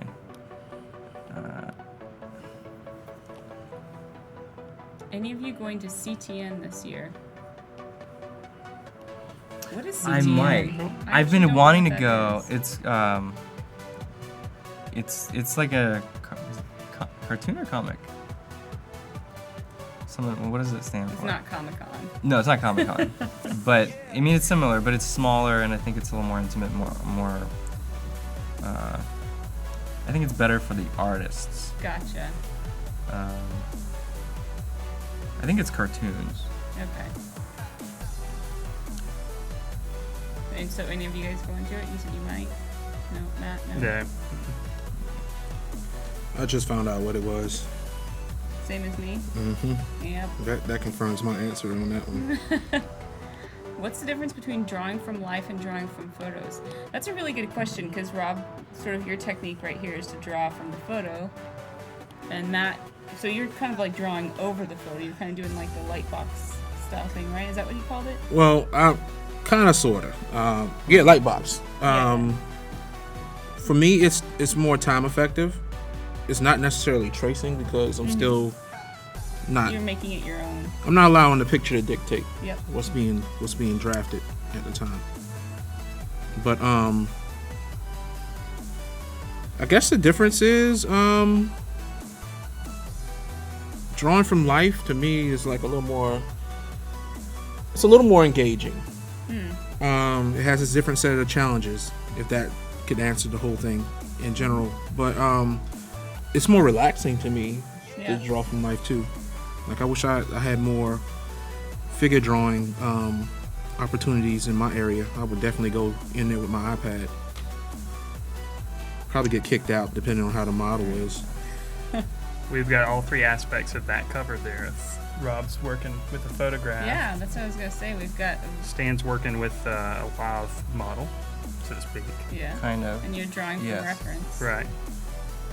Any of you going to CTN this year? What is CTN? I might. I I've actually been don't wanting know to what that go. is. It's like a cartoon or comic. Something. What does it stand It's for? not Comic-Con. No, it's not Comic Con. But I mean, it's similar, but it's smaller, and I think it's a little more intimate, more. I think it's better for the artists. Gotcha. I think it's cartoons. Okay. And so any of you guys going to it? You said you might? No, Matt? No? Yeah. I just found out what it was. Same as me? Mm-hmm. Yep. That confirms my answer on that one. What's the difference between drawing from life and drawing from photos? That's a really good question because Rob, sort of your technique right here is to draw from the photo. And Matt, so you're kind of like drawing over the photo. You're kind of doing like the light box style thing, right? Is that what you called it? Well, kind of, sort of. Yeah, light box. Yeah. For me, it's more time effective. It's not necessarily tracing because I'm still not. You're making it your own. I'm not allowing the picture to dictate Yep. what's being drafted at the time. But I guess the difference is drawing from life to me is like a little more. It's a little more engaging. It has its different set of challenges, if that could answer the whole thing in general. But it's more relaxing to me Yeah. to draw from life too. Like I wish I had more figure drawing opportunities in my area. I would definitely go in there with my iPad. Probably get kicked out depending on how the model is. We've got all three aspects of that covered there. Rob's working with a photograph. Yeah, that's what I was going to say. We've got, Stan's working with a live model, so to speak. yeah. Kind of. And you're drawing Yes. from reference. Right.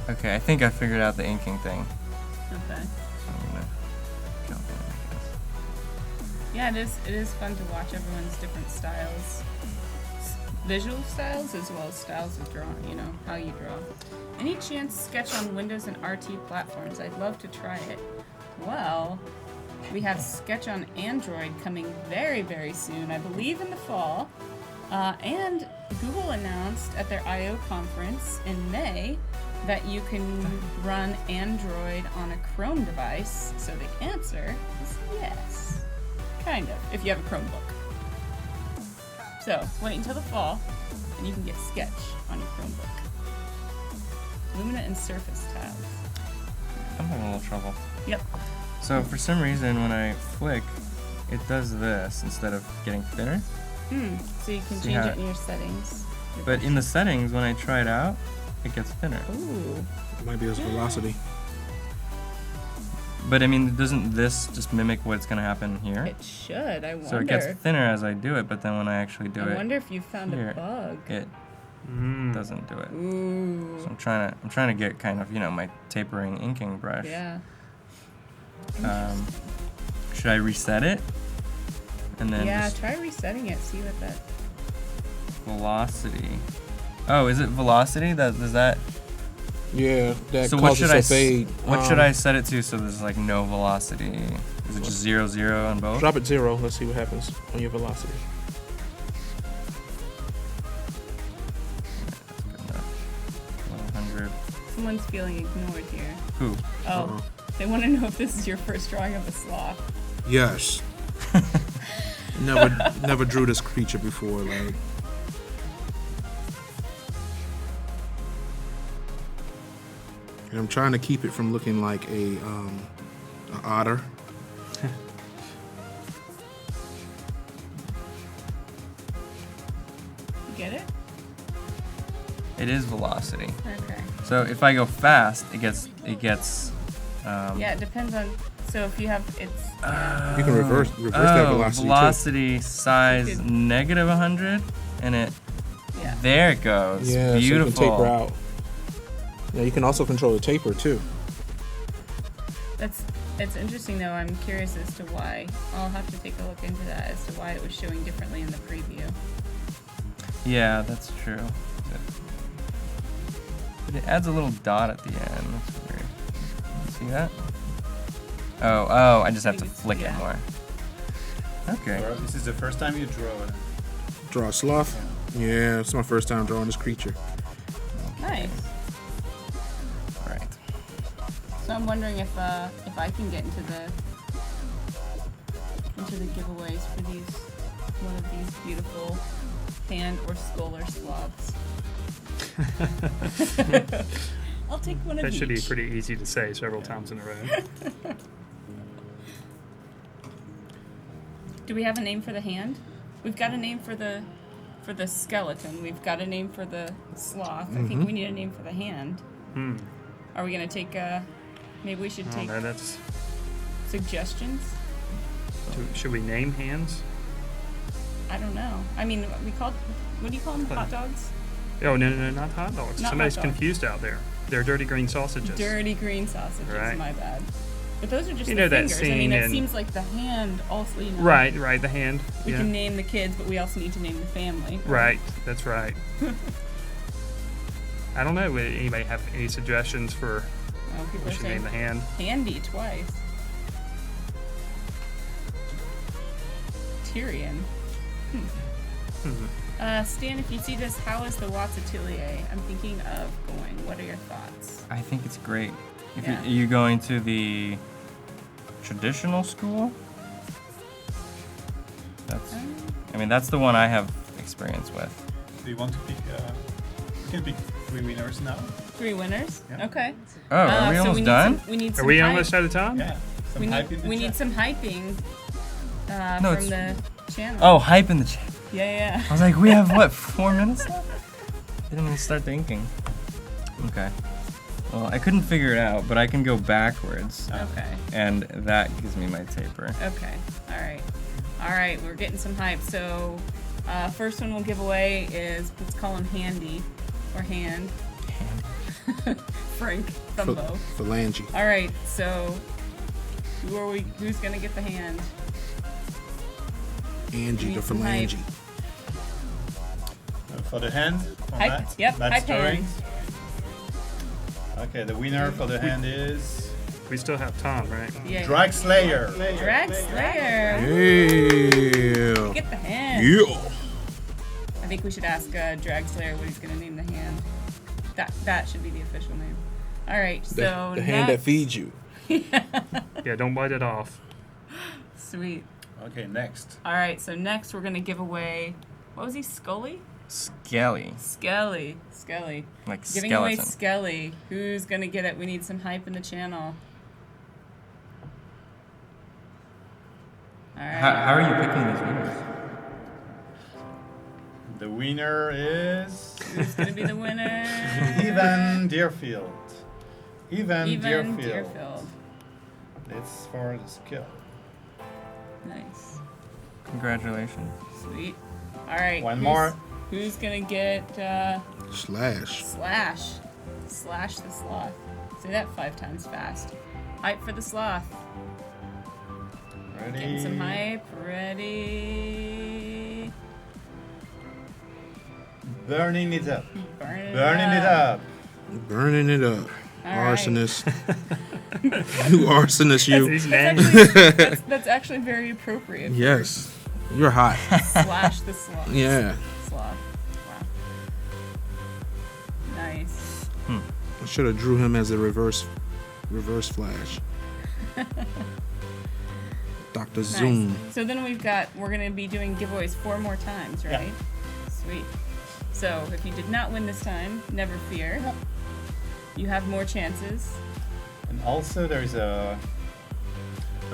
Okay, I think I figured out the inking thing. Okay. So I'm gonna jump in, I guess. Yeah, it is fun to watch everyone's different styles. Visual styles as well as styles of drawing, you know, how you draw. Any chance sketch on Windows and RT platforms? I'd love to try it. Well, we have Sketch on Android coming very, very soon, I believe in the fall. And Google announced at their I/O conference in May that you can run Android on a Chrome device. So the answer is yes. Kind of, if you have a Chromebook. So, wait until the fall, and you can get Sketch on your Chromebook. Lumina and Surface tabs. I'm having a little trouble. Yep. So for some reason, when I flick, it does this instead of getting thinner. So you can See change how- it in your settings. But in the settings, when I try it out, it gets thinner. Ooh. It might be its velocity. But I mean, doesn't this just mimic what's gonna happen here? It should, I wonder. So it gets thinner as I do it, but then when I actually do I it, wonder if you found here, a bug. it doesn't do it. Ooh. So I'm trying to get kind of, my tapering inking brush. Yeah. Should I reset it? And then Yeah, just try resetting it. See what that. velocity. Oh, is it velocity? Does that? Yeah, that So what causes should I a fade. what should I set it to so there's like no velocity? Is it just 0, 0 on both? Drop it 0. Let's see what happens on your velocity. Good enough. 100. Someone's feeling ignored here. Who? Oh, Uh-oh. they want to know if this is your first drawing of a sloth. Yes. Never drew this creature before. Like, and I'm trying to keep it from looking like a otter. You get it? It is velocity. Okay. So if I go fast, it gets. Yeah, it depends on. So if you have, it's. You can reverse that velocity too. Velocity size You could- negative 100, and it. Yeah. There it goes. Yeah, so you Beautiful. can taper out. Yeah, you can also control the taper too. It's interesting though. I'm curious as to why. I'll have to take a look into that as to why it was showing differently in the preview. Yeah, that's true. But it adds a little dot at the end. That's weird. See that? Oh, I just have to flick it more. Okay. Or this is the first time you draw it. Draw a sloth. Yeah, it's my first time drawing this creature. Nice. All right. So I'm wondering if I can get into the giveaways for one of these beautiful hand or skull or sloths. I'll take one of That each. should be pretty easy to say several times in a row. Do we have a name for the hand? We've got a name for the skeleton. We've got a name for the sloth. I think we need a name for the hand. Are we gonna take maybe we should I take don't know, that's. suggestions? Should we name hands? I don't know. I mean, what do you call them? Hot dogs? Oh, no, not hot dogs. Not Somebody's hot dogs. confused out there. They're dirty green sausages. Dirty green sausages. Right. My bad. But those are just You the know that fingers. I mean, scene it in- seems like the hand also. You know, Right, the hand. We Yeah. can name the kids, but we also need to name the family. Right, that's right. I don't know. Would anybody have any suggestions for Oh, people we are should saying name the hand? handy twice. Tyrion. Stan, if you see this, how is the Watts Atelier? I'm thinking of going. What are your thoughts? I think it's great. If Yeah. are you going to the traditional school? That's the one I have experience with. Do you want to pick? We can pick 3 winners now. 3 winners. Yeah. Okay. Oh, are we so almost need done? we need Are some we hype. almost out of time? Yeah. Some We hype in need the we need chat. some hyping No, from it's- the channel. Oh, hype in the chat. Yeah. I was like, we have what, 4 minutes left? Didn't even start thinking. Okay. Well, I couldn't figure it out, but I can go backwards, Okay. and that gives me my taper. Okay. All right. We're getting some hype. So, first one we'll give away is, let's call him Handy or Hand. Frank Thumbo. Phalange. All right. So, who's gonna get the hand? Angie, the Need some hype. phalange. For the hand. On Hype, that. yep, That's hype drawing. hand. Okay, the winner for the hand is We still have Tom, right? Yeah. Drag Slayer. Drag Slayer. Yeah. Get the hand. Yeah. I think we should ask Drag Slayer what he's gonna name the hand. That should be the official name. All right. So The hand that next- feeds you. Yeah, don't bite it off. Sweet. Okay, next. All right. So next we're gonna give away. What was he? Scully? Skelly. Skelly. Like Giving skeleton. away Skelly. Who's gonna get it? We need some hype in the channel. All right. How are you picking these winners? The winner is Who's gonna be the winner? Evan Deerfield. Evan Even Deerfield. Deerfield. It's for the skill. Nice. Congratulations. Sweet. All right. One more. Who's gonna get Slash. Slash the sloth? Say that 5 times fast. Hype for the sloth. Getting some hype. Ready. Burning it up. Burning Burning it up. Burning it up. All right. Arsonist. You arsonist, you. These That's names. actually, that's actually very appropriate. Yes. You're hot. Slash the sloth. Yeah. Sloth. Wow. Nice. I should have drew him as a reverse Flash. Dr. Zoom. Nice. So then we're going to be doing giveaways 4 more times, right? Yeah. Sweet. So if you did not win this time, never fear. You have more chances. And also there's a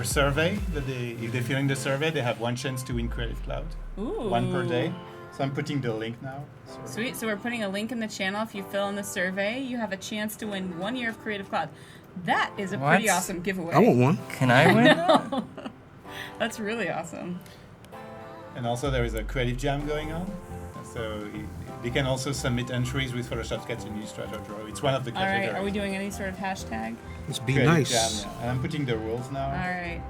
survey that if they fill in the survey, they have 1 chance to win Creative Cloud. Ooh. 1 per day. So I'm putting the link now. Sweet. So we're putting a link in the channel. If you fill in the survey, you have a chance to win 1 year of Creative Cloud. That is a pretty What? awesome giveaway. I want one. Can I win? That's really awesome. And also there is a creative jam going on. So they can also submit entries with Photoshop Sketch and Illustrator Draw. It's one of the All right. categories. Are we doing any sort of hashtag? Let's be Creative nice. Jam, yeah. And I'm putting the rules now. All right.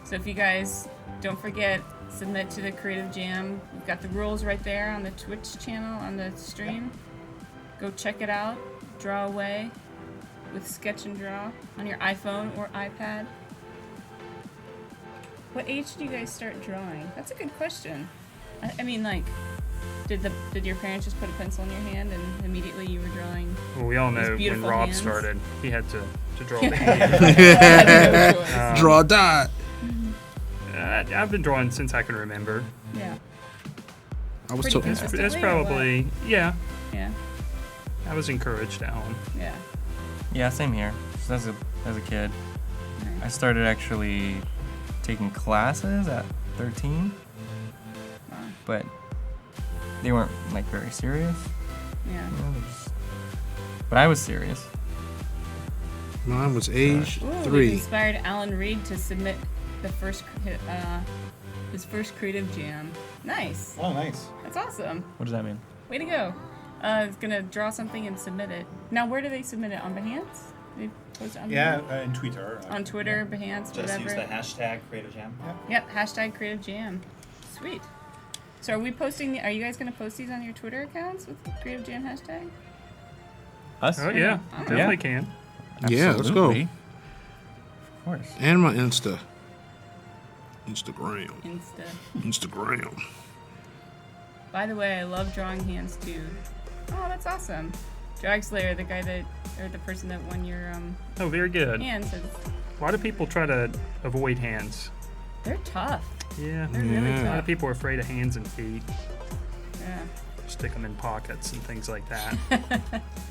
So if you guys don't forget, submit to the Creative Jam. We've got the rules right there on the Twitch channel on the stream. Go check it out. Draw away with Sketch and Draw on your iPhone or iPad. What age did you guys start drawing? That's a good question. I mean, like, did your parents just put a pencil in your hand and immediately you were drawing? Well, we all know These when beautiful Rob hands. started, he had to draw the hand. No choice. Draw a dot. I've been drawing since I can remember. Yeah. I was Pretty told. consistent. It's Consistently or what? probably, yeah, Yeah. I was encouraged at home. Yeah. Yeah, same here. So as a kid, I started actually taking classes at 13, Wow. but they weren't like very serious. Yeah. You know, they just- but I was serious. Mine was age Ooh, we've 3. inspired Alan Reed to submit the his first Creative Jam. Nice. Oh, nice. That's awesome. What does that mean? Way to go. It's gonna draw something and submit it. Now, where do they submit it? On Behance? They post it on Yeah, Behance? in Twitter. On Twitter, Behance, Just whatever. use the hashtag Creative Jam. Yep. Hashtag Creative Jam. Sweet. So are we posting? Are you guys gonna post these on your Twitter accounts with the Creative Jam hashtag? Us? Oh yeah, All right. definitely can. Yeah, let's go. Absolutely. Of course. And my Instagram. Insta. By the way, I love drawing hands too. Oh, that's awesome. Drag Slayer, the guy that, or the person that won your Oh, very good. hands, is, A lot of people try to avoid hands. they're tough. Yeah. They're really Yeah. A lot tough. of people are afraid of hands and feet. Yeah. Stick them in pockets and things like that.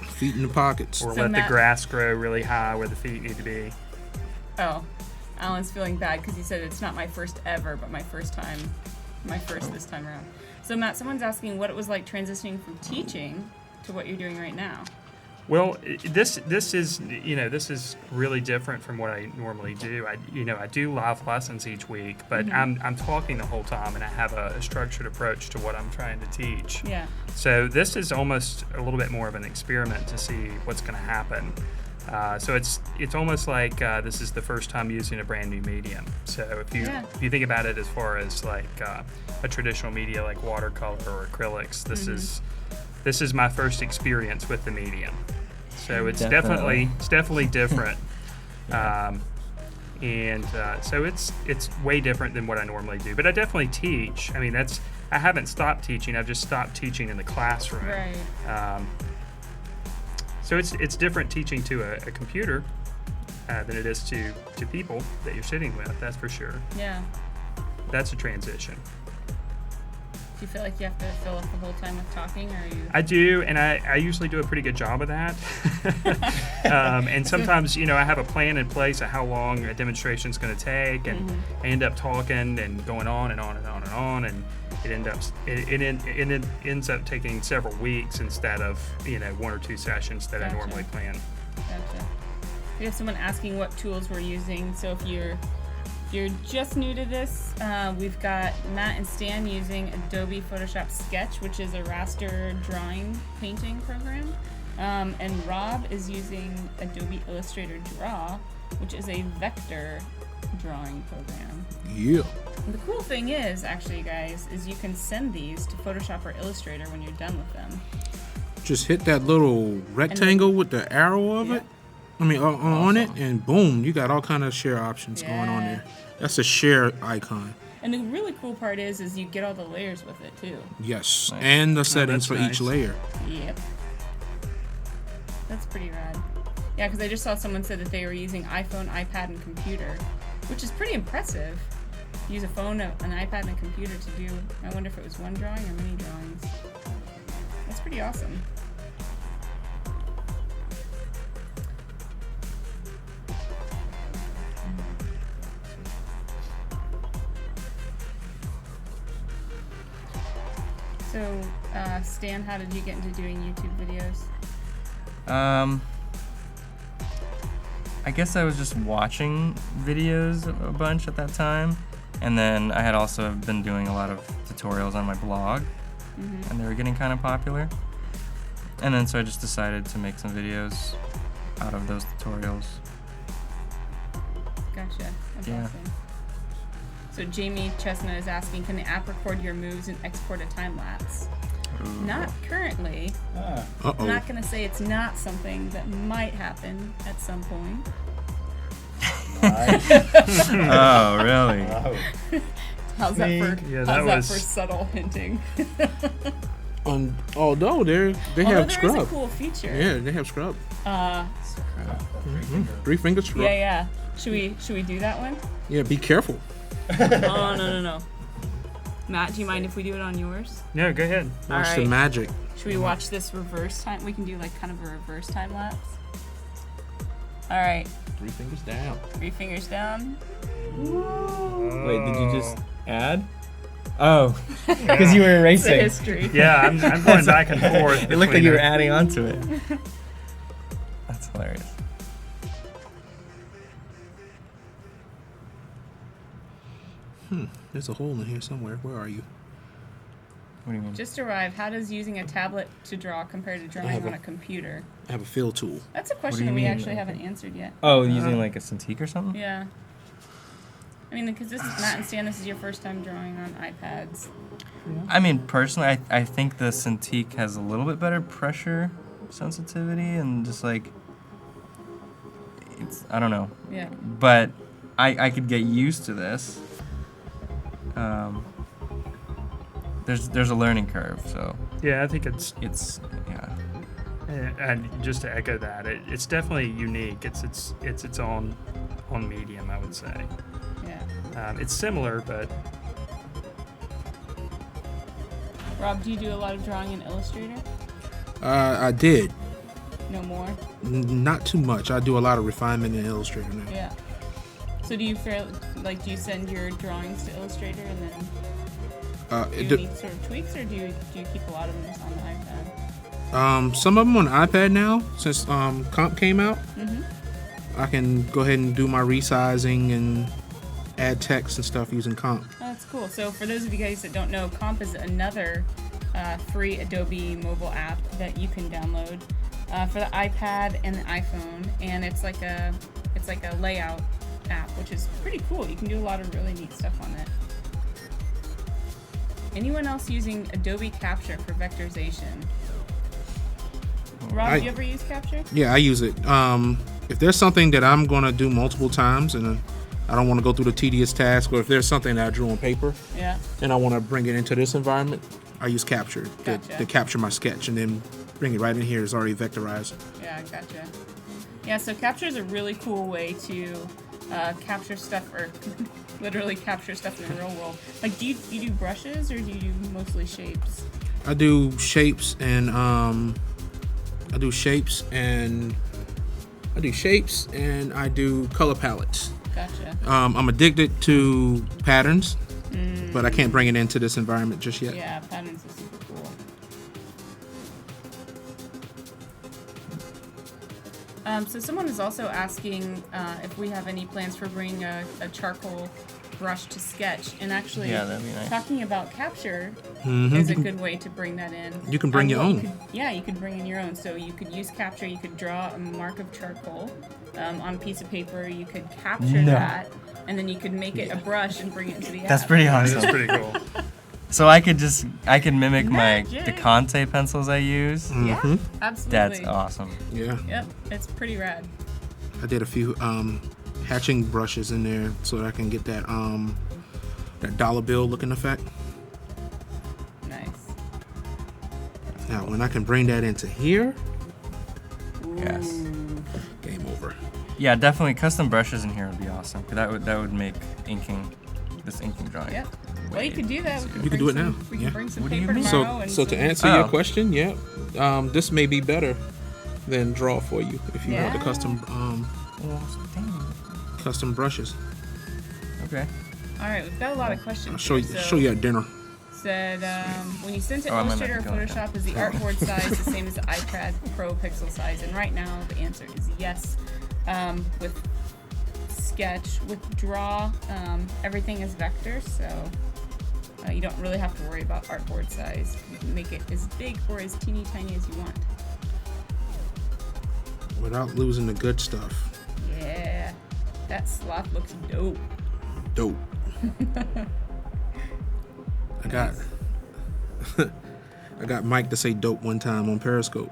Feet in the pockets. Or So let Matt- the grass grow really high where the feet need to be. Oh, Alan's feeling bad because he said it's not my first ever, but my first this time around. So Matt, someone's asking what it was like transitioning from teaching to what you're doing right now. Well, this is really different from what I normally do. I do live lessons each week, but I'm talking the whole time, and I have a structured approach to what I'm trying to teach. Yeah. So this is almost a little bit more of an experiment to see what's going to happen. So it's almost like this is the first time using a brand new medium. So if you think about it as far as like a traditional media like watercolor or acrylics, this is my first experience with the medium. So it's definitely different. So it's way different than what I normally do. But I definitely teach. I mean, I haven't stopped teaching. I've just stopped teaching in the classroom. Right. So it's different teaching to a computer than it is to people that you're sitting with. That's for sure. Yeah. That's a transition. Do you feel like you have to fill up the whole time with talking, or are you? I do, and I usually do a pretty good job of that. And sometimes, I have a plan in place of how long a demonstration is going to take, and I end up talking and going on and on and on and on, and it ends up taking several weeks instead of 1 or 2 sessions that Gotcha. I normally plan. Gotcha. We have someone asking what tools we're using. So if you're just new to this, we've got Matt and Stan using Adobe Photoshop Sketch, which is a raster drawing painting program. And Rob is using Adobe Illustrator Draw, which is a vector drawing program. Yeah. And the cool thing is, actually, guys, is you can send these to Photoshop or Illustrator when you're done with them. Just hit that little rectangle with the arrow of it. I mean, on it, and boom, you got all kind of share options going on there. That's a share icon. And the really cool part is you get all the layers with it too. Yes, Nice. and the settings that's for nice. each layer. Yep. That's pretty rad. Yeah, because I just saw someone said that they were using iPhone, iPad, and computer, which is pretty impressive. Use a phone, an iPad, and a computer to do. I wonder if it was one drawing or many drawings. That's pretty awesome. So, Stan, how did you get into doing YouTube videos? I guess I was just watching videos a bunch at that time, and then I had also been doing a lot of tutorials on my blog, and they were getting kind of popular. And then so I just decided to make some videos out of those tutorials. Gotcha. That's Yeah. awesome. So Jamie Chestnut is asking, can the app record your moves and export a time lapse? Not currently. Ah, I'm not going to say it's not something that might happen at some point. nice. Oh, really? Wow. How's that for, Yeah, how's that that was- for subtle hinting? Although they Although have there is scrub. a cool feature. Yeah, they have scrub. Three 3 finger scrub. Yeah. Should we do that one? Yeah, be careful. Oh, no. Matt, do you mind if we do it on yours? No, go ahead. Watch the Alright. magic. Should we watch this reverse time? We can do like kind of a reverse time lapse. All right, 3 fingers down. 3 fingers down. Wait, did you just add? Oh, because you were It's the erasing. history. Yeah, I'm going back and forth. It looked like between you were the- adding on to it. That's hilarious. There's a hole in here somewhere. Where are you? What do you mean? Just arrived. How does using a tablet to draw compare to drawing on a computer? I have a fill tool. That's a question do you that we mean? actually haven't answered yet. Oh, using like a Cintiq or something? Yeah. I mean, because this is Matt and Stan. This is your first time drawing on iPads. I mean, personally, I think the Cintiq has a little bit better pressure sensitivity and just like, I don't know. Yeah. But I could get used to this. There's a learning curve, so Yeah, I think it's yeah. and just to echo that, it's definitely unique. It's its own medium, I would say. Yeah. It's similar, but Rob, do you do a lot of drawing in Illustrator? I did. No more. Not too much. I do a lot of refinement in Illustrator now. Yeah. So do you do you send your drawings to Illustrator and then It do de- any sort of tweaks, or do you keep a lot of them just on the iPad? some of them on iPad now since Comp came out. Mm-hmm. I can go ahead and do my resizing and add text and stuff using Comp. Oh, that's cool. So for those of you guys that don't know, Comp is another free Adobe mobile app that you can download for the iPad and the iPhone, and it's like a layout app, which is pretty cool. You can do a lot of really neat stuff on it. Anyone else using Adobe Capture for vectorization? Rob, do you ever use Capture? Yeah, I use it. If there's something that I'm going to do multiple times and I don't want to go through the tedious task, or if there's something that I drew on paper Yeah. and I want to bring it into this environment, I use Capture Gotcha. to capture my sketch and then bring it right in here. It's already vectorized. Yeah, gotcha. Yeah, so Capture is a really cool way to capture stuff, or literally capture stuff in the real world. Like, do you do brushes, or do you do mostly shapes? I do shapes and I do color palettes. Gotcha. I'm addicted to patterns, but I can't bring it into this environment just yet. Yeah, patterns is super cool. So someone is also asking if we have any plans for bringing a charcoal brush to sketch, and actually Yeah, that'd be nice. talking about Capture Mhm. is a good way to bring that in. You can bring your Well, own. You could bring in your own. So you could use Capture, you could draw a mark of charcoal on a piece of paper, you could capture No. that, and then you could make it a brush and bring it into the app. That's pretty That is awesome. pretty cool. So I could mimic the Magic. Conte pencils I use. Yeah, absolutely. That's awesome. Yeah. Yep, it's pretty rad. I did a few hatching brushes in there so that I can get that that dollar bill looking effect. Nice. Now, when I can bring that into here, Yes. game over. Yeah, definitely custom brushes in here would be awesome. 'Cause that would make this inking drawing. Yep. Well, you could do that. You can do it now. We Yeah. can bring some What do you paper mean? tomorrow. and So to some- answer Oh. your question, yeah, this may be better than draw for you if you want the Yeah. Well, dang. custom brushes. Okay. All right, we've got a lot of questions. I'll show you here, so- show you at dinner. Said, when you sent to Oh, I might Illustrator or not be going Photoshop, is the artboard size the same as the iPad Pro pixel size? And right now, the answer is yes. With Sketch, with Draw, everything is vector, so you don't really have to worry about artboard size. You can make it as big or as teeny tiny as you want. Without losing the good stuff. Yeah, that sloth looks dope. Dope. I got Mike to say dope one time on Periscope.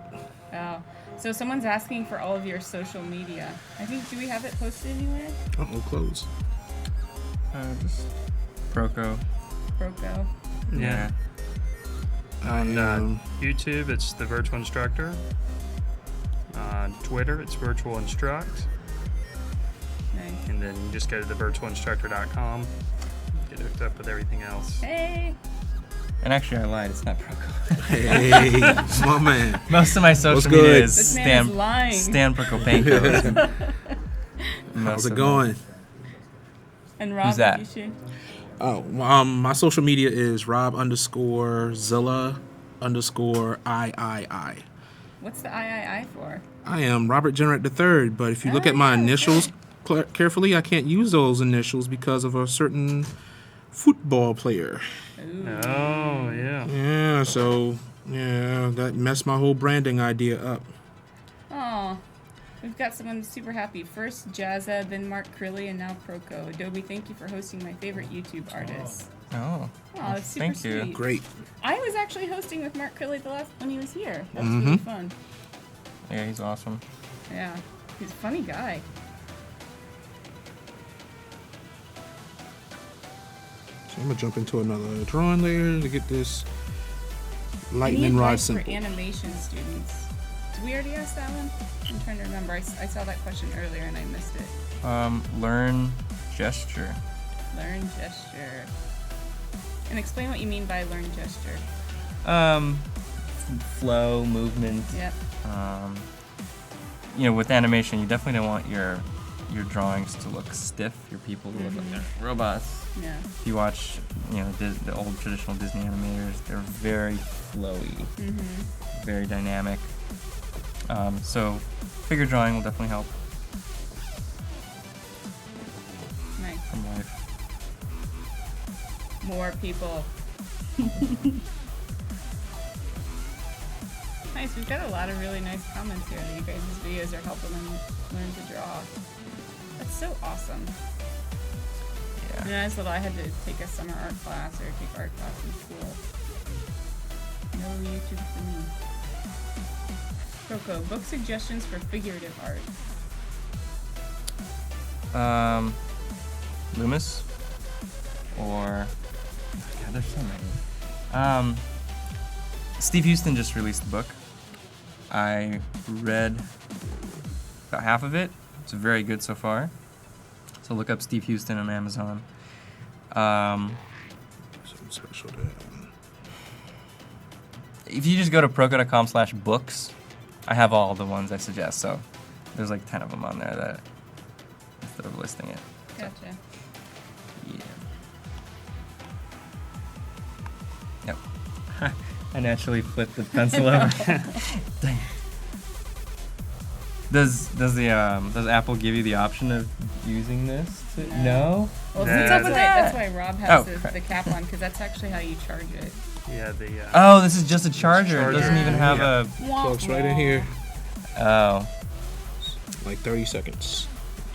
Oh, so someone's asking for all of your social media. I think, do we have it posted anywhere? Uh-oh, close. Just Proko. Proko. Yeah. On YouTube, it's the Virtual Instructor. On Twitter, it's Virtual Instruct. Nice. And then you just go to thevirtualinstructor.com. Get hooked up with everything else. Hey. And actually, I lied. It's not Proko. Hey, my man. Most of my social What's media good? is This man is lying. Stan Prokopenko. How's it going? And Rob, Who's that? you should. Oh, my social media is Rob_Zilla_III. What's the III for? I am Robert Generette III, but if you look at my initials carefully, I can't use those initials because of a certain football player. Ooh. Oh, yeah. Yeah, so that messed my whole branding idea up. Aw. We've got someone super happy. First Jazza, then Mark Crilly, and now Proko. Adobe, thank you for hosting my favorite YouTube artist. Oh. Aw, that's super Thank you. sweet. Great. I was actually hosting with Mark Crilly when he was here. That was really fun. Yeah, he's awesome. Yeah, he's a funny guy. So I'm gonna jump into another drawing layer to get this lightning Any rod advice for simple. animation students? Did we already ask that one? I'm trying to remember. I saw that question earlier and I missed it. Learn gesture. Learn gesture. And explain what you mean by learn gesture. Flow, movement. Yep. With animation, you definitely don't want your drawings to look stiff. Your people to look like they're robots. Yeah. If you watch, the old traditional Disney animators, they're very flowy, very dynamic. So figure drawing will definitely help Nice. from life. More people. Nice. We've got a lot of really nice comments here that you guys' videos are helping them learn to draw. That's so awesome. Yeah. When I was little, I had to take a summer art class or take art class in school. No YouTube for me. Proko, book suggestions for figurative art. Loomis or God, there's so many. Steve Houston just released a book. I read about half of it. It's very good so far. So look up Steve Houston on Amazon. Something special there. If you just go to proko.com/books, I have all the ones I suggest. So there's like 10 of them on there that instead of listing it. Gotcha. Yeah. Yep. I naturally flipped the pencil over. Dang. Does Apple give you the option of using this? No. Well, Nah. that's why Rob has Oh, crap. the cap on, because that's actually how you charge it. Yeah, the Oh, this is just a charger. It doesn't even have Plugs right in here. Oh. Like 30 seconds.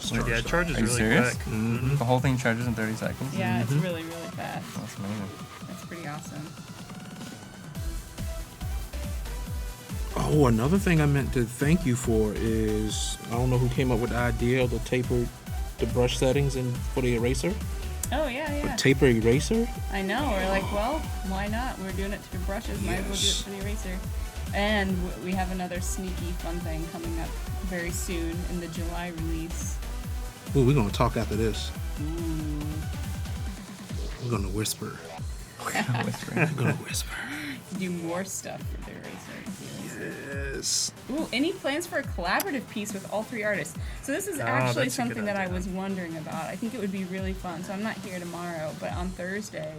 charged Yeah, it up. charges Are you really serious? quick. Mhm. The whole thing charges in 30 seconds? Yeah, it's really, really fast. That's amazing. That's pretty awesome. Oh, another thing I meant to thank you for is I don't know who came up with the idea of the brush settings for the eraser. Oh, yeah, yeah. Taper eraser. I know. We're like, well, why not? We're doing it to the brushes. Might as well do it Yes. for the eraser. And we have another sneaky fun thing coming up very soon in the July release. Ooh, we're gonna talk after this. Ooh. We're gonna whisper. Whispering. We're gonna whisper. Do more stuff for the eraser. Yes. Ooh, any plans for a collaborative piece with all 3 artists? So this is Oh, actually that's a good something that I idea. was wondering about. I think it would be really fun. So I'm not here tomorrow, but on Thursday.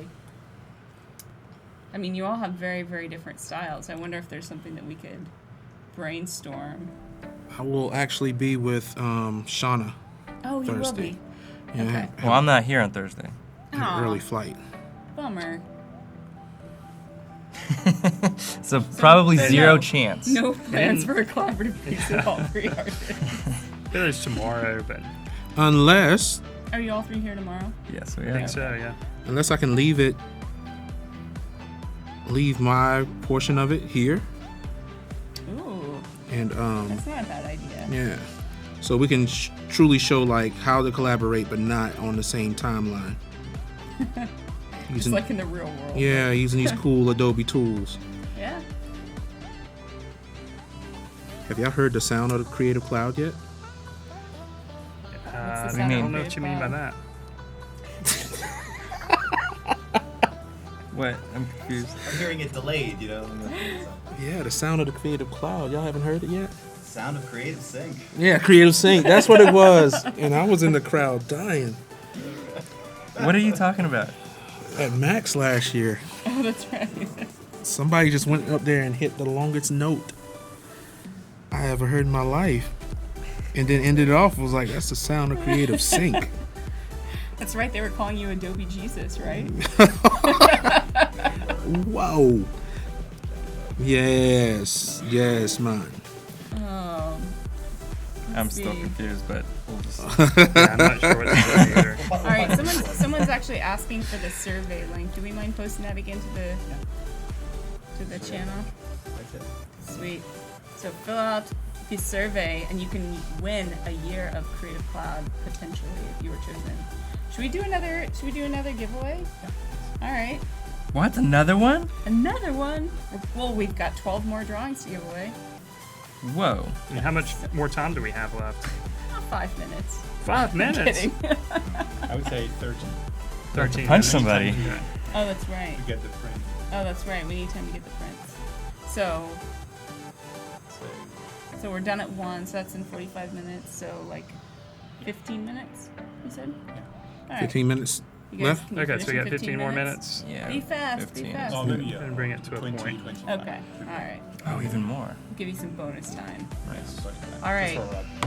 I mean, you all have very, very different styles. I wonder if there's something that we could brainstorm. I will actually be with Shauna Oh, you will Thursday. be. Yeah, Okay. Well, I'm not here on Thursday. I have Aw, an early flight. bummer. So probably no. zero chance. No plans for a collaborative piece with all 3 artists. There's tomorrow, but Unless Are you all 3 here tomorrow? Yes, we I are. think so, yeah. I can leave my portion of it here, Ooh, and that's not a bad idea. yeah, so we can truly show like how to collaborate, but not on the same timeline. Just like in the real world. Yeah, using these cool Adobe tools. Yeah. Have y'all heard the sound of the Creative Cloud yet? What's the I sound don't of know what you mean by Creative that. What? I'm confused. I'm hearing it delayed, you know. Yeah, the sound of the Creative Cloud. Y'all haven't heard it yet? Sound of Creative Sync. Yeah, Creative Sync. That's what it was. And I was in the crowd dying. What are you talking about? At Max last year, Oh, that's right. somebody just went up there and hit the longest note I ever heard in my life. And then ended it off was like, that's the sound of Creative Sync. That's right. They were calling you Adobe Jesus, right? Whoa. Yes, man. Oh. I'm still see. confused, but we'll just. Yeah, I'm not sure what that is either. All right. Someone's actually asking for the survey link. Do we mind posting that again to the channel? Sweet. So fill out the survey, and you can win a year of Creative Cloud potentially if you were chosen. Should we do another giveaway? All right. What? Another one? Another one. Well, we've got 12 more drawings to give away. Whoa. And how much more time do we have left? 5 minutes. 5 minutes. Kidding. I would say 13 13 Punch minutes. somebody. Okay. Oh, that's right. to get the print. Oh, that's right. We need time to get the prints. So So we're done at 1, so that's in 45 minutes. So like 15 minutes, you said? All right. 15 minutes You guys, left? can you Okay, finish so we in got 15 more minutes. Yeah. Be fast, be 15. fast. oh, maybe And bring it to a 20, point. 25. Okay. All right. Oh, even more. Give you some bonus time. Nice. All right.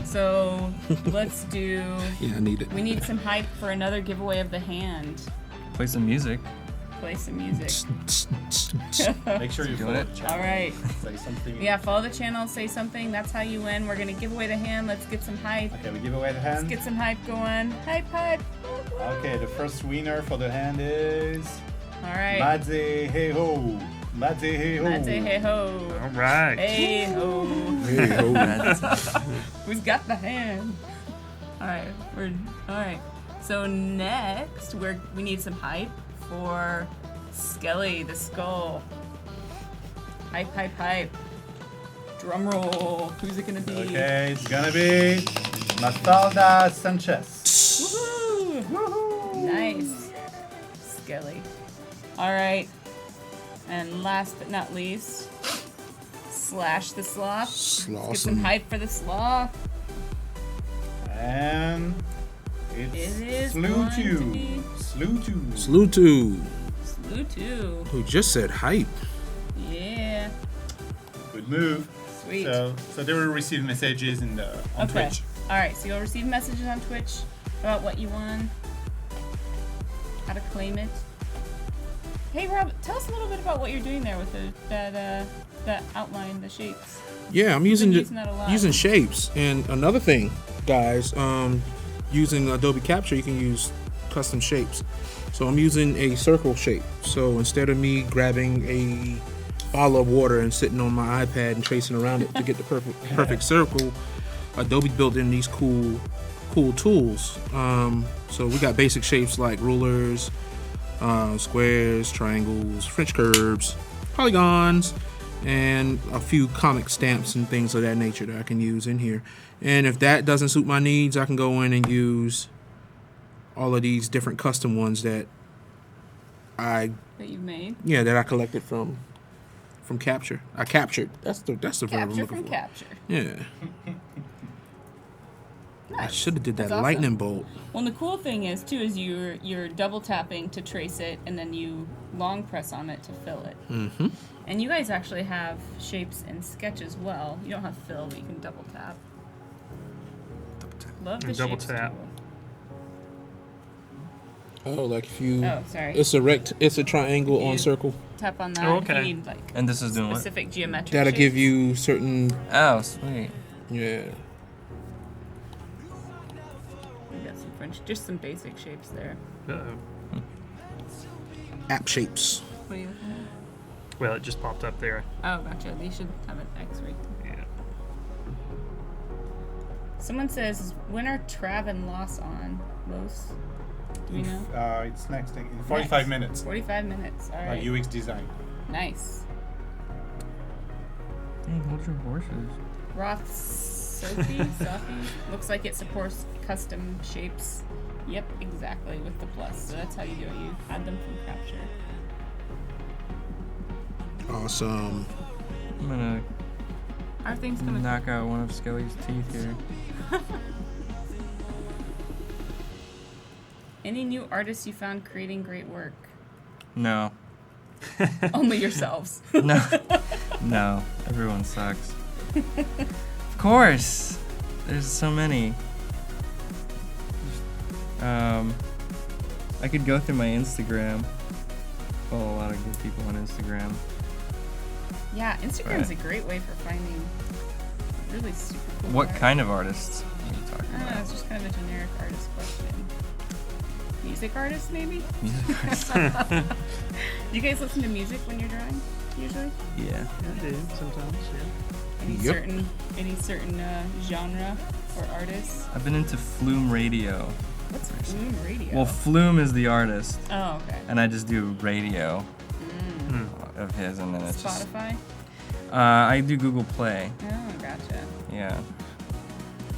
So let's do. Yeah, I need it. We need some hype for another giveaway of the hand. Play some music. Play some music. Make sure you Doing follow it. the channel. All right. Say something. Yeah, follow the channel, say something. That's how you win. We're gonna give away the hand. Let's get some hype. Okay, we give away the Let's hand. get some hype going. Hype, hype. Okay, the first winner for the hand is All right. Madze Hey Ho. Madze Hey Ho. Let's say hey ho. All right. Hey ho. There you go. Who's got the hand? All right. So next, we need some hype for Skelly the Skull. Hype, hype, hype. Drum roll. Who's it gonna be? Okay, it's gonna be Mafalda Sanchez. Woohoo! Woohoo! Nice. Skelly. All right. And last but not least, Slash the Sloth. Get some Slawson. hype for the Sloth. And It it's is going to be Slutu. Slutu, Slew 2. who just said hype. Yeah. Good move. Sweet. So they will receive messages on Okay. Twitch. All right. So you'll receive messages on Twitch about what you won, how to claim it. Hey Rob, tell us a little bit about what you're doing there with that outline, the shapes. Yeah, I'm using using that a lot. using shapes. And another thing, guys, using Adobe Capture, you can use custom shapes. So I'm using a circle shape. So instead of me grabbing a bottle of water and sitting on my iPad and tracing around it to get the perfect circle, Adobe built in these cool tools. So we got basic shapes like rulers, squares, triangles, French curves, polygons, and a few comic stamps and things of that nature that I can use in here. And if that doesn't suit my needs, I can go in and use all of these different custom ones that you've made. Yeah, that I collected from Capture. I captured. That's the verb I'm Capture looking from for. Capture. Yeah. I Nice. should have did that That's awesome. lightning bolt. Well, and the cool thing is too is you're double tapping to trace it, and then you long press on it to fill it. Mm-hmm. And you guys actually have shapes in Sketch as well. You don't have fill, but you can double tap. Love the And double shapes tap. tool. Oh, like if you. Oh, sorry. It's a triangle on You- circle. Tap on that. Oh, If you okay. need like And this is doing what? specific geometric. That'll shapes. give you certain. Oh, sweet. Yeah. We got some French, just some basic shapes there. Uh-oh. App shapes. What are you looking at? Well, it just popped up there. Oh, gotcha. They should have an X right there. Yeah. Someone says, when are Trav and Loss on? Los? Do we know? It's next in 45 Next. minutes. 45 minutes. All right. UX design. Nice. Dang, hold your horses. Roth Sophie? Looks like it supports custom shapes. Yep, exactly, with the plus. So that's how you do it. You add them from Capture. Awesome. I'm gonna Our thing's coming. knock out one of Skelly's teeth here. Any new artists you found creating great work? No. Only yourselves. No. No. Everyone sucks. Of course. There's so many. I could go through my Instagram. Follow a lot of good people on Instagram. Yeah, Instagram's Right. a great way for finding really super cool What art. kind of artists are you talking I don't know, about? it's just kind of a generic artist question. Music artists, maybe? Music artists? Do you guys listen to music when you're drawing, usually? Yeah. I do sometimes, yeah. Any certain genre or artists? I've been into Flume Radio. What's Flume Radio? Well, Flume is the artist, Oh, okay. and I just do radio Mm. of his, and then it's Spotify? just. I do Google Play. Oh, gotcha. Yeah.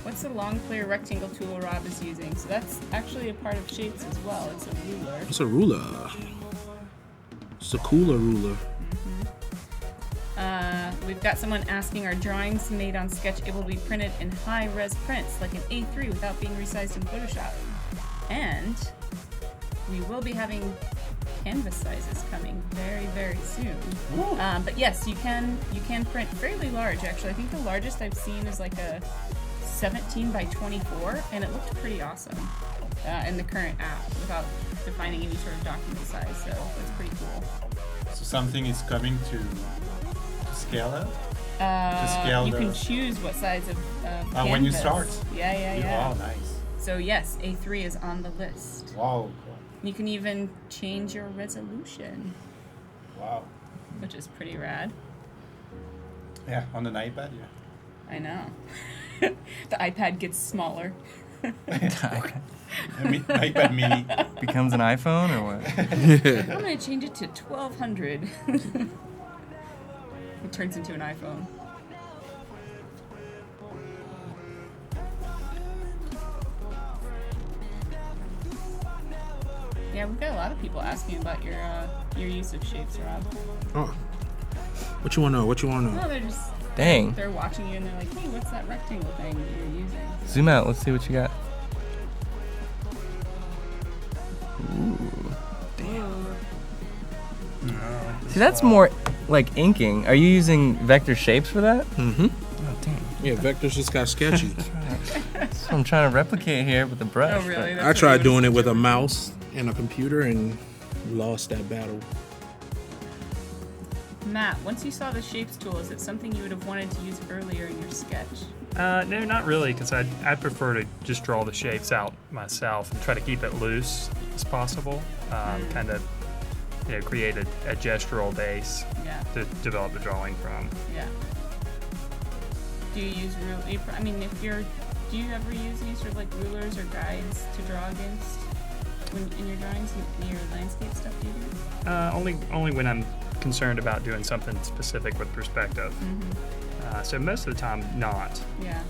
What's the long clear rectangle tool Rob is using? So that's actually a part of shapes as well. It's a ruler. It's a ruler. It's a cooler ruler. We've got someone asking, are drawings made on Sketch able to be printed in high-res prints, like an A3, without being resized in Photoshop? And we will be having canvas sizes coming very, very soon. But yes, you can print fairly large, actually. I think the largest I've seen is like a 17 by 24, and it looked pretty awesome in the current app without defining any sort of document size, so that's pretty cool. So something is coming to scale up? To scale You the- can choose what size of canvas. when you start? Yeah. Oh, nice. So yes, A3 is on the list. Wow, cool. You can even change your resolution, Wow. which is pretty rad. Yeah, on an iPad, yeah. I know. The iPad gets smaller. iPad mini. Becomes an iPhone or what? I'm gonna change it to 1200. It turns into an iPhone. Yeah, we've got a lot of people asking about your use of shapes, Rob. Oh. What you want to know? What you want to know? No, they're just Dang. they're watching you and they're like, hey, what's that rectangle thing that you're using? Zoom out. Let's see what you got. Ooh. See, that's more like inking. Are you using vector shapes for that? Mm-hmm. Oh, dang. Yeah, vectors just got sketchy. That's what I'm trying to replicate here with the brush. Oh, really? but- I tried doing it with a mouse and a computer and lost that battle. Matt, once you saw the shapes tool, is it something you would have wanted to use earlier in your sketch? No, not really, because I'd prefer to just draw the shapes out myself and try to keep it loose as possible. Kind of, create a gestural base Yeah. to develop the drawing from. Yeah. Do you use do you ever use any sort of like rulers or guides to draw against in your drawings, in your landscape stuff? Do you do? Only when I'm concerned about doing something specific with perspective. So most of the time, not. Yeah.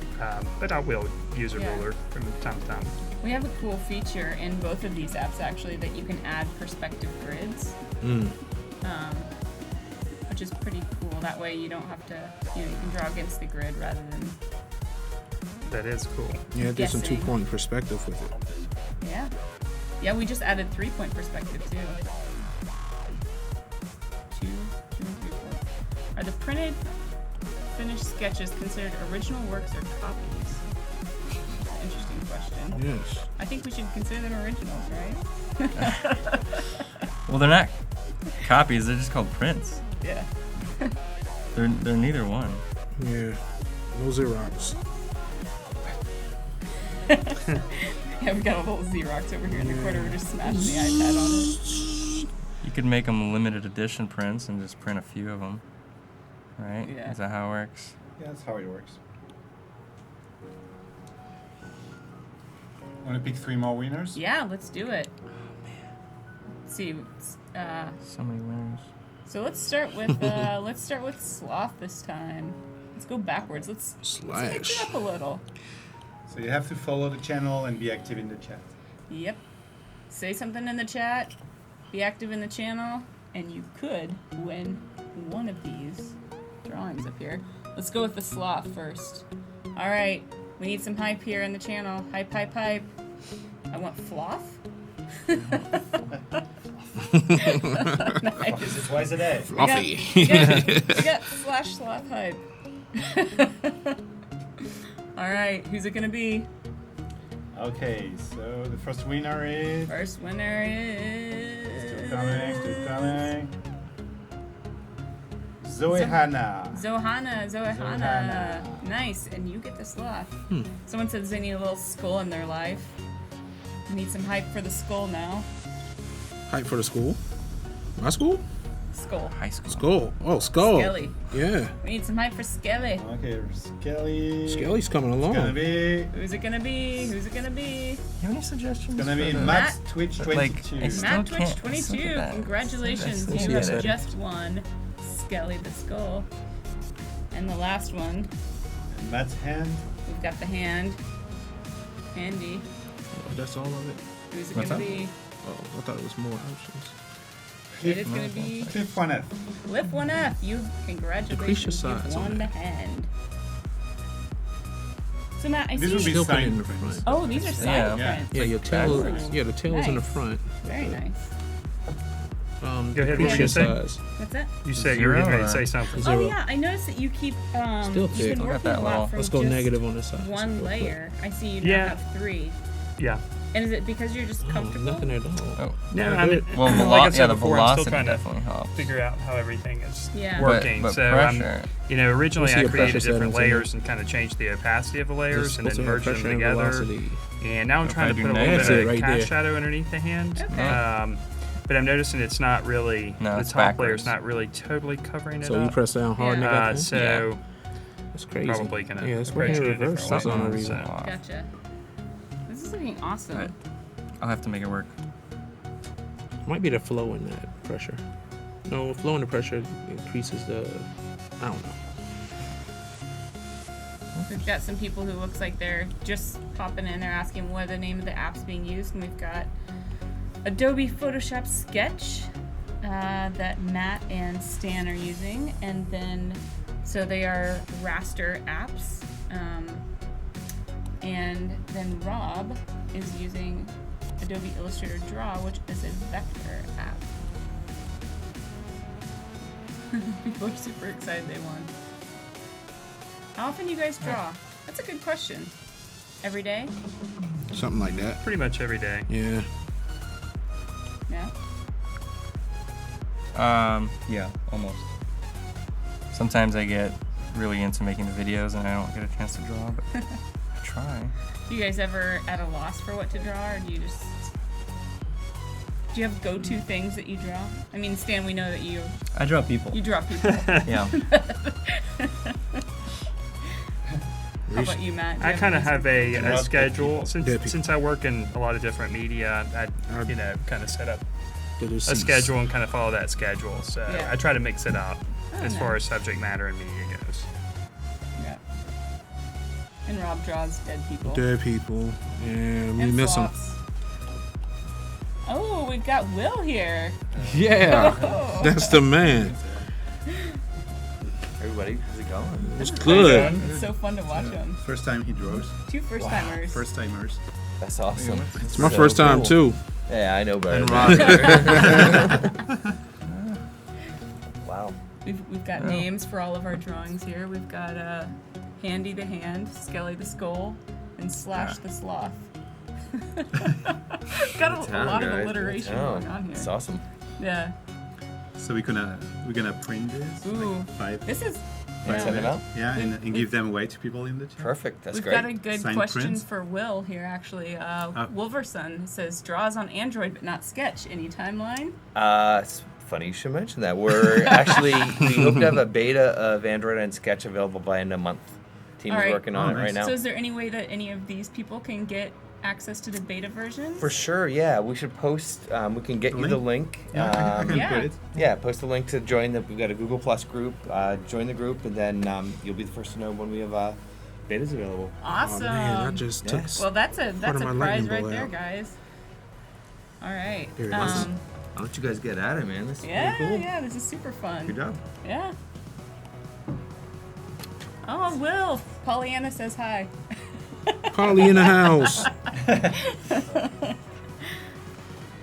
But I will use a Yeah. ruler from time to time. We have a cool feature in both of these apps actually that you can add perspective grids, which is pretty cool. That way you don't have to, you can draw against the grid rather than. That is cool. Yeah, there's some Guessing. 2-point perspective with it. Yeah. Yeah, we just added 3-point perspective too. 2 and 3 point. Are the printed, finished sketches considered original works or copies? Interesting question. Yes. I think we should consider them originals, right? Well, they're not copies. They're just called prints. Yeah. They're neither one. Yeah. No Xerox. Yeah, we got a little Xerox over here in the corner. We're just smashing the iPad on it. You could make them limited edition prints and just print a few of them, right? Yeah. Is that how it works? Yeah, that's how it works. Want to pick 3 more winners? Yeah, let's do it. Let's see. So many winners. So let's start with sloth this time. Let's go backwards. Let's mix it up a little. So you have to follow the channel and be active in the chat. Yep. Say something in the chat. Be active in the channel, and you could win one of these drawings up here. Let's go with the sloth first. All right. We need some hype here in the channel. Hype, hype, hype. I want floth. Use it twice a day. Fluffy. We got slash sloth hype. All right, who's it gonna be? Okay, so the first winner is. First winner is. Still coming. Zoe Hannah. Zohana. Nice, and you get the sloth. Someone says they need a little skull in their life. We need some hype for the skull now. Hype for the school? My school? Skull. High school. Skull. Oh, Skull. Skelly. Yeah. We need some hype for Skelly. Okay, Skelly. Skelly's coming It's gonna along. be. Who's it gonna be? Who's it gonna be? You have any suggestions? It's gonna be for the- Matt Twitch But, like, 22. it's- Matt Still Twitch can't- 22. look at that. Congratulations, That's you have good. just won Skelly the Skull. And the last one, Matt's hand. we've got the hand. Handy. Oh, that's all of it? Who's it What's gonna up? be? Oh, I thought it was more options. It is gonna be Fifth one F. Lift One F. You congratulations. Decrease your You've size on won the that. hand. So Matt, I This see. would be Still put it in signed the prints. front. Oh, these are side Yeah. prints. Yeah, your tail. backwards. Yeah, the tail's in the Nice. front. Very nice. Go ahead, what decrease were you your gonna say? size. What's that? You said you were getting ready to Zero say something. Zero. Oh yeah, I noticed that you keep Still you've thick. been Look at working that a lot little- from Let's go just negative on this side. one Real quick. layer. I see you now Yeah. have 3. Yeah. And is it because you're just comfortable? Nothing at all. Oh. No, Yeah, I'm, good. Well, like I the said before, I'm velocity still trying to definitely helps. figure out how everything is Yeah. working. But so pressure. originally We'll see I your created pressure different settings in layers and kind of changed the opacity of the layers It's and then supposed to have merged them pressure and together. velocity. And now I'm If trying I to do put a little negative- bit That's of it right cast there. shadow underneath the hand. Okay. But I'm noticing it's not really, No, the it's top layer's backwards. not really totally covering it So you up. press down hard and Yeah. it got So That's crazy. probably gonna Yeah, it's approach working in it a reverse for different some way. reason. So- Gotcha. This is looking awesome. Right. I'll have to make it work. Might be the flow in that pressure. No, flow in the pressure increases the. I don't know. We've got some people who looks like they're just popping in. They're asking what are the name of the apps being used, and we've got Adobe Photoshop Sketch that Matt and Stan are using, and then so they are raster apps, and then Rob is using Adobe Illustrator Draw, which is a vector app. People are super excited they won. How often do you guys draw? That's a good question. Every day? Something like that. pretty much every day. Yeah. Yeah. Yeah, almost. Sometimes I get really into making the videos, and I don't get a chance to draw, but I try. Do you guys ever at a loss for what to draw, or do you have go-to things that you draw? I mean, Stan, we know that you I draw people. draw people. Yeah. How about you, Matt? Do you I kind of have a Draw schedule people. since I work in a lot of different media. I kind of set up a schedule and kind of follow that schedule. So Yeah. I try to mix it up as far nice. as subject matter and media goes. Yeah. And Rob draws dead people. Dead people. Yeah, we And miss them. sloths. Oh, we've got Will here. Yeah, Oh. that's the man. Everybody, how's it going? It's good. It's so fun to watch him. First time he draws. Two first-timers. First timers. That's awesome. It's my first time too. Yeah, I know better. And than that. Rob. Wow. We've got names for all of our drawings here. We've got Handy the Hand, Skelly the Skull, and Slash the Sloth. Got a lot of alliteration going on here. It's awesome. Yeah. So we're gonna print this. Ooh. Like 5. This is. Send it out? Yeah, and give them away to people in the chat. Perfect. That's We've great. got a good Signed question prints? for Will here, actually. Wolverson says draws on Android but not Sketch. Any timeline? It's funny you should mention that. We're actually, we hope to have a beta of Android and Sketch available by end of month. Team All is right. working on it nice. right now. So is there any way that any of these people can get access to the beta version? For sure, yeah. We should post, we can get you the link. Yeah, I can Yeah. put it. Yeah, post the link to join we've got a Google Plus group. Join the group, and then you'll be the first to know when we have betas available. Awesome. Oh man, I just took. Yes. Well, that's a Part of my prize lightning right bolt there, out. guys. All right. Here it is. I'll let you guys get at it, man. This is Yeah, pretty cool. yeah, this is super fun. Good job. Yeah. Oh, Will. Pollyanna says hi. Polly in the house. I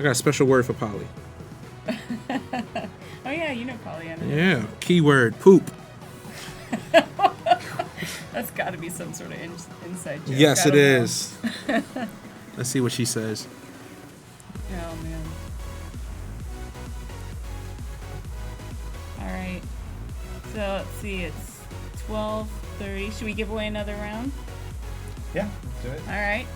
got a special word for Polly. Oh yeah, you know Pollyanna. Yeah, keyword poop. That's got to be some sort of inside joke. Yes, I it don't know. is. Let's see what she says. Oh man. All right. So let's see. It's 12:30. Should we give away another round? Yeah, let's do it. All right.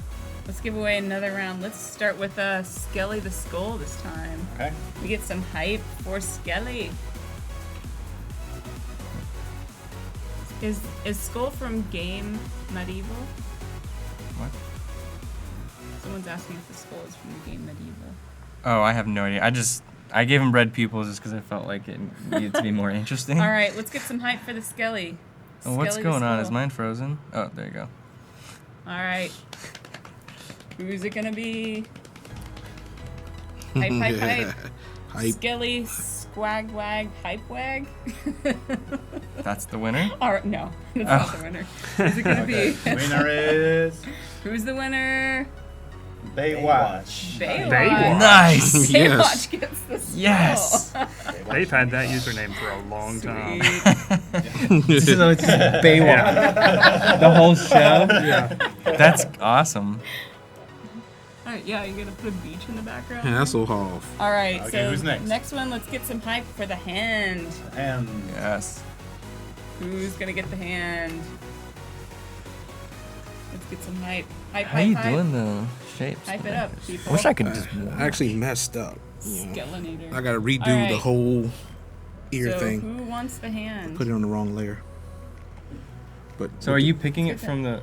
Let's give away another round. Let's start with Skelly the Skull this time. Okay. We get some hype for Skelly. Is Skull from Game Medieval? What? Someone's asking if the skull is from the game Medieval. Oh, I have no idea. I gave him red people just because I felt like it needed to be more interesting. All right, let's get some hype for the Skelly. Oh, what's Skelly the going on? Is Skull. mine frozen? Oh, there you go. All right. Who's it gonna be? Hype, hype, hype. Hype. Skelly, squag, wag, hype, wag. That's the winner? All right, no, that's not the winner. Who's it gonna Okay. be? Winner is Who's the winner? Baywatch. Baywatch. Nice! Baywatch gets the skull. Yes! They've had that username for a long time. This is Baywatch. The whole show? Yeah. That's awesome. All right, yeah, you're gonna put a beach in the background. Hasselhoff. All right, Okay, so who's next? next one, let's get some hype for the hand. And Yes. Who's gonna get the hand? Let's get some hype. Hype, How hype, you hype. doing the shapes? Hype it up, I people. wish I could just. I actually messed up. You know. Skelinator. I gotta redo All right. the whole ear so thing. who wants the hand? Put it on the wrong layer. But So are you picking it from the?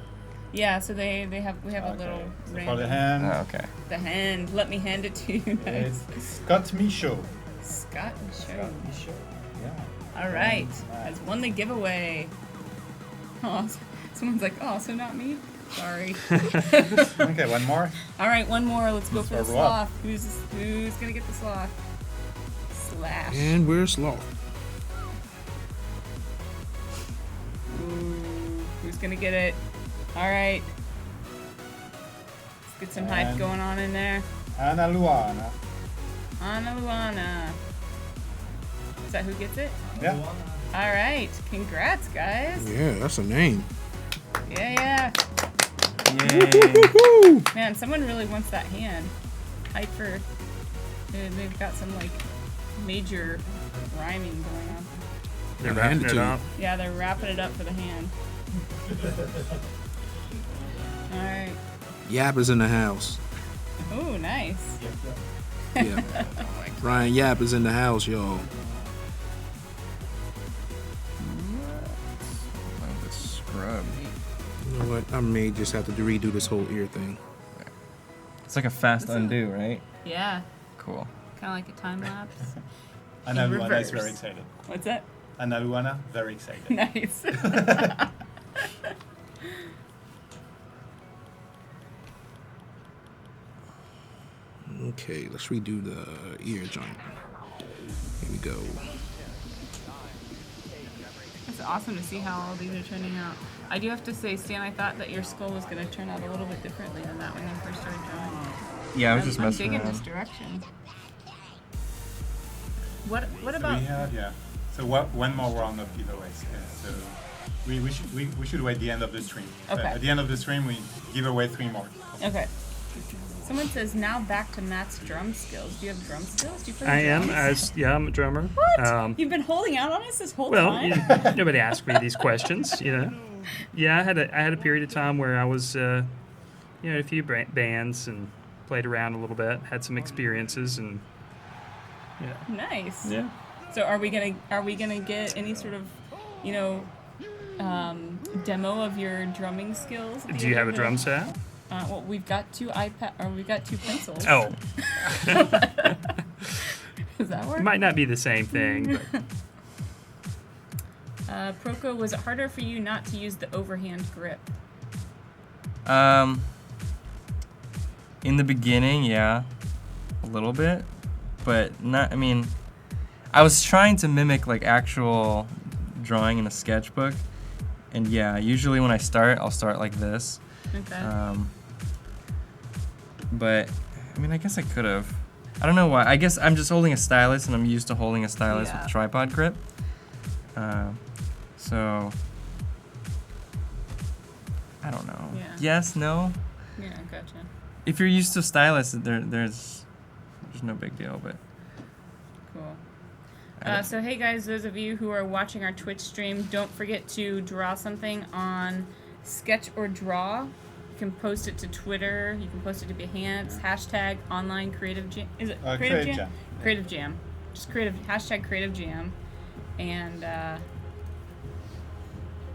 Yeah, so we have a little so for the random. hand, Oh, okay. The hand. Let me hand it to you guys. it's Scott Michaud. Scott and Show. Michaud. Yeah. All right, has won the giveaway. Oh, someone's like, oh, so not me. Sorry. Okay, one more. All right, one more. Let's go for the Let's start sloth. Who's gonna get the sloth? Slash. and we're sloth. Ooh, who's gonna get it? All right. Let's get some hype And- going on in there. Ana Luana. Ana Luana. Is that who gets it? Yeah. All right. Congrats, guys. Yeah, that's a name. Yeah. Yay! Man, someone really wants that hand. Hype for. They've got some like major rhyming going on. They're Gotta hand wrapping it it to you. up. Yeah, they're wrapping it up for the hand. All right. Yap is in the house. Oh, nice. Yeah. Ryan Yap is in the house, y'all. Oh, the scrub. You know what? I may just have to redo this whole ear thing. It's like a fast undo, right? Yeah. Cool. Kind of like a time lapse. Anna In Luana is reverse. very excited. What's that? Anna Luana, very excited. Nice. Okay, let's redo the ear joint. Here we go. It's awesome to see how all these are turning out. I do have to say, Stan, I thought that your skull was going to turn out a little bit differently than that when you first started drawing it. Yeah, I was just I'm messing digging around. this direction. What So about? we have, yeah. So one more round of giveaways. So we should wait the end of the stream. So Okay. at the end of the stream, we give away 3 more. Okay. Someone says now back to Matt's drum skills. Do you have drum skills? Do you play the I am. drums? I'm a drummer. What? You've been holding out on us this whole Well, time. nobody asked me these questions, you know. Yeah, I had a period of time where I was, a few bands and played around a little bit, had some experiences, and yeah. Nice. Yeah. So are we gonna get any sort of, demo of your drumming skills? at the Do you end have a of drum it? set? Well, we've got 2 we've got 2 pencils. Oh, Does that work? it might not be the same thing, but Proko, was it harder for you not to use the overhand grip? In the beginning, yeah, a little bit, but not. I mean, I was trying to mimic like actual drawing in a sketchbook, and yeah, usually when I start, I'll start like this. Okay. But I mean, I guess I could have. I don't know why. I guess I'm just holding a stylus, and I'm used to holding a stylus Yeah. with a tripod grip. So I don't know. Yeah. Yes, no. Yeah, gotcha. If you're used to stylus, there's no big deal. But Cool. So hey guys, those of you who are watching our Twitch stream, don't forget to draw something on Sketch or Draw. You can post it to Twitter. You can post it to Behance. Hashtag online creative jam. Is it Creative Jam. Creative Jam. Just hashtag creative jam. And I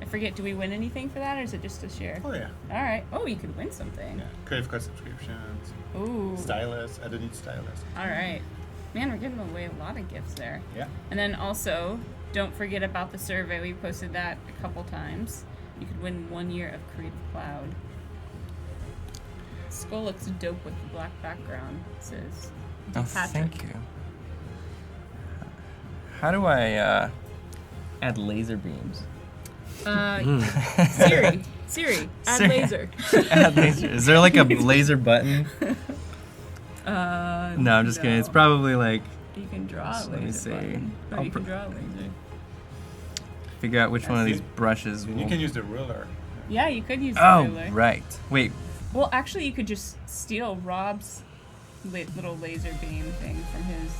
forget, do we win anything for that, or is it just a share? Oh yeah. All right. Oh, you could win something. Yeah. Creative Cloud subscriptions. Ooh. Stylus. I don't need stylus. All right. Man, we're giving away a lot of gifts there. Yeah. And then also, don't forget about the survey. We posted that a couple times. You could win 1 year of Creative Cloud. Skull looks dope with the black background, it says. oh, Patrick. thank you. How do I add laser beams? Siri, add Siri. laser. Add laser. Is there like a laser button? No, I'm just kidding. It's probably like You can draw a So let me laser see. button. Oh, I'll you can pr- draw a laser. figure out which one of see. these brushes will. You can use the ruler. Yeah, you could use the Oh, ruler. right. Wait. Well, actually, you could just steal Rob's little laser beam thing from his.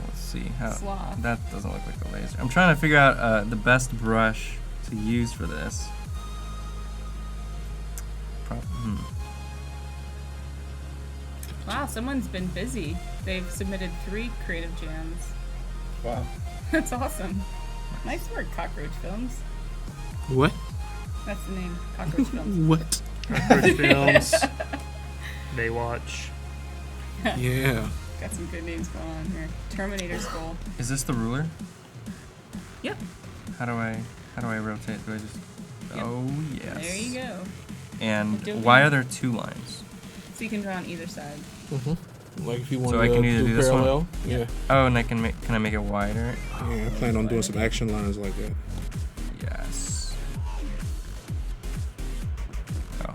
Let's see how. Sloth. That doesn't look like a laser. I'm trying to figure out the best brush to use for this. Wow, someone's been busy. They've submitted 3 creative jams. Wow. That's awesome. Nice work, Cockroach Films. What? That's the name, Cockroach Films. What? Cockroach Films, Baywatch. Yeah. Got some good names going on here. Terminator Skull. Is this the ruler? Yep. How do I rotate? Do I just? Yep. Oh yes. There you go. And Adobe. why are there 2 lines? So you can draw on either side. Like if you want So to I can either do do this one? parallel. Yeah. Oh, and can I make it wider? Yeah, I plan on doing some action lines like that. Yes. Oh.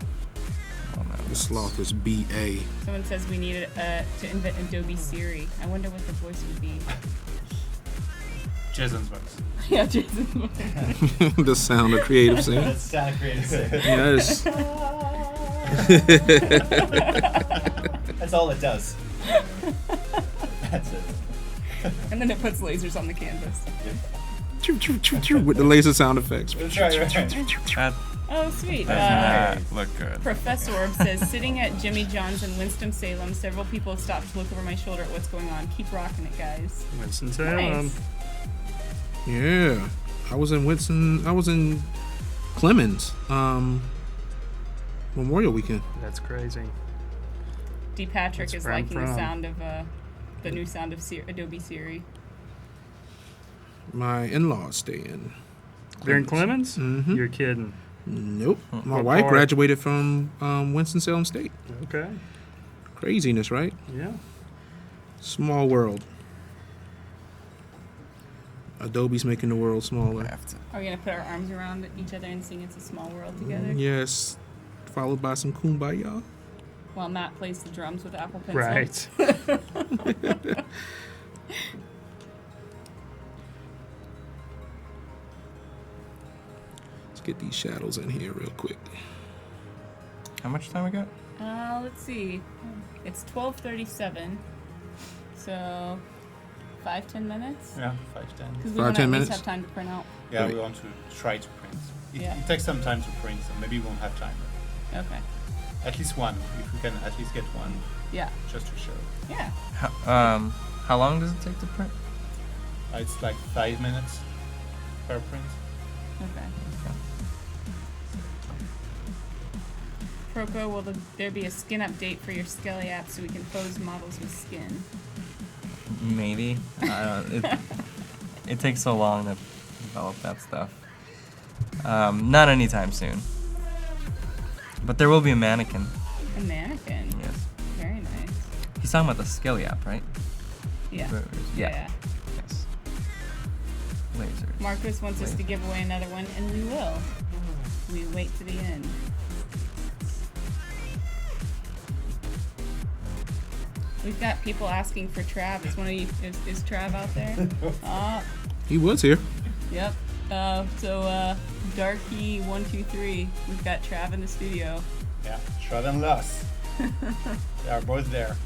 Oh no. The sloth is BA. Someone says we need to invent Adobe Siri. I wonder what the voice would be. Jason's voice. Yeah, Jason. The sound of creative scene. That's sound creative sing. Yes. That's all it does. That's it. And then it puts lasers on the canvas. with the laser sound effects. That's right. That Oh, sweet. does not look good. Professor Orb says, sitting at Jimmy John's in Winston-Salem, several people have stopped to look over my shoulder at what's going on. Keep rocking it, guys. Winston-Salem. Nice. Yeah, I was in Clemens Memorial Weekend. That's crazy. D. Patrick That's is where I'm liking the from. sound of the new sound of Adobe Siri. My in-laws stay in. They're in Clemens? Mhm. You're kidding. Nope. My What wife part? graduated from Winston-Salem State. Okay. Craziness, right? Yeah. Small world. Adobe's making the world I smaller. have to. Are we going to put our arms around each other and sing It's a Small World together? Yes. Followed by some kumbaya. While Matt plays the drums with Apple Pencil. Right. Let's get these shadows in here real quick. How much time we got? Let's see. It's 12:37. So 5-10 minutes? Yeah, 5-10. Because we 5, want 10 to at least minutes? have time to print out. Yeah, Right. we want to try to print. Yeah. It takes some time to print, so maybe we won't have time. Okay. At least one, if we can at least get one, Yeah. just to show. Yeah. How long does it take to print? It's like 5 minutes per print. Okay. Proko, will there be a skin update for your Skelly app so we can pose models with skin? Maybe. It takes so long to develop that stuff. Not anytime soon. But there will be a mannequin. A mannequin. Yes. Very nice. He's talking about the Skelly app, right? Yeah. Yeah. Yes. Lasers. Marcus wants us to give away another one, and we will. We wait to the end. We've got people asking for Trav. Is one of you? Is Trav out there? He was here. Yep. Darky123. We've got Trav in the studio. Yeah, Shroud and Loss. They are both there.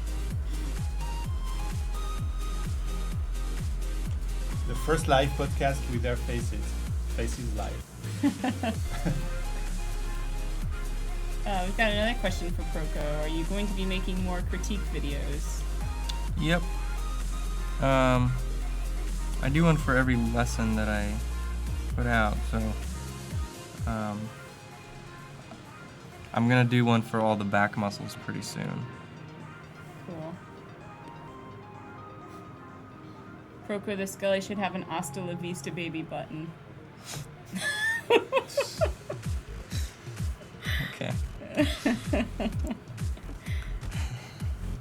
The first live podcast with their faces. Faces live. We've got another question for Proko. Are you going to be making more critique videos? Yep. I do one for every lesson that I put out, so I'm gonna do one for all the back muscles pretty soon. Cool. Proko the Scully should have an Hasta La Vista baby button. Okay.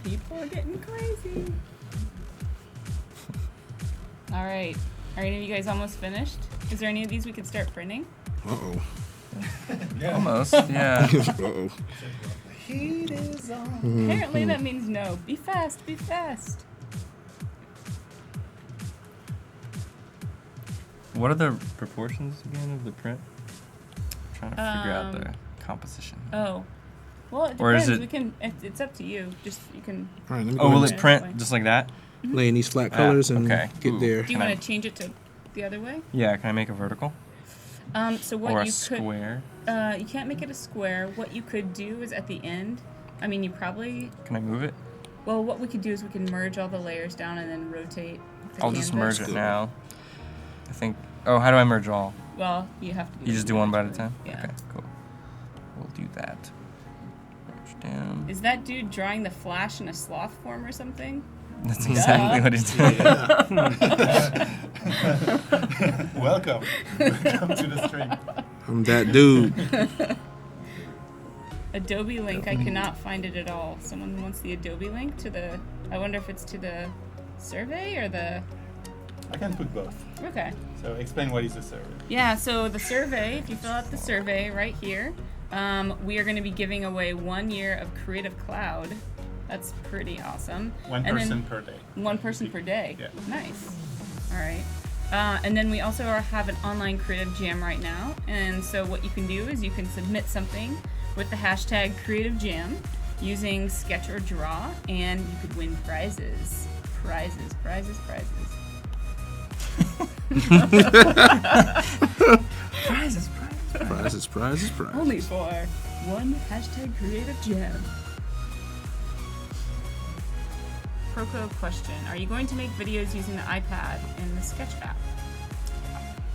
People are getting crazy. All right. Are any of you guys almost finished? Is there any of these we could start printing? Uh-oh. Almost, yeah. Uh-oh. Heat is on. Apparently that means no. Be fast, be fast. What are the proportions again of the print? I'm trying to figure out the composition. Oh. Well, it Or is depends. it- We can. It's up to you. Just you can. All right, let me go Oh, will ahead it print just like that? Mm-hmm. lay in these flat colors and okay. get Ooh. there. Do you Can I- want to change it to the other way? Yeah, can I make a vertical? So what Or a you square? could. You can't make it a square. What you could do is at the end. I mean, you probably. Can I move it? Well, what we could do is we can merge all the layers down and then rotate. The I'll just canvas. merge it now. I think. Oh, how do I merge all? Well, you have to. You just do one at a time? Yeah. Okay, cool. We'll do that. Merge down. Is that dude drawing the Flash in a sloth form or something? That's exactly what he's doing. Welcome. Welcome to the stream. I'm that dude. Adobe link, I cannot find it at all. Someone wants the Adobe link to the. I wonder if it's to the survey or the. I can put both. Okay. So explain what is the survey. Yeah, so the survey, if you fill out the survey right here, we are going to be giving away 1 year of Creative Cloud. That's pretty awesome. One And then- person per day. One person per day. Yeah. Nice. All right. And then we also have an online creative jam right now. And so what you can do is you can submit something with the hashtag Creative Jam using Sketch or Draw, and you could win prizes. Prizes. Prizes. Prizes. Only for one #CreativeJam. Proko question: are you going to make videos using the iPad in the Sketch app?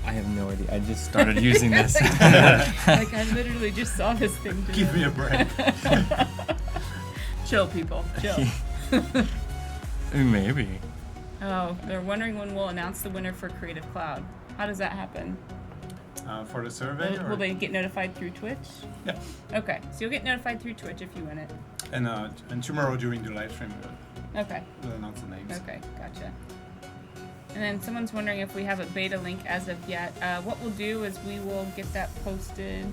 I have no idea. I just started using this. Like I literally just saw this thing today. Give me a break. Chill, people. Chill. Maybe. Oh, they're wondering when we'll announce the winner for Creative Cloud. How does that happen? For the survey? Will they get notified through Twitch? Yeah. Okay, so you'll get notified through Twitch if you win it. And tomorrow during the live stream, Okay. we'll announce the names. Okay, gotcha. And then someone's wondering if we have a beta link as of yet. What we'll do is we will get that posted.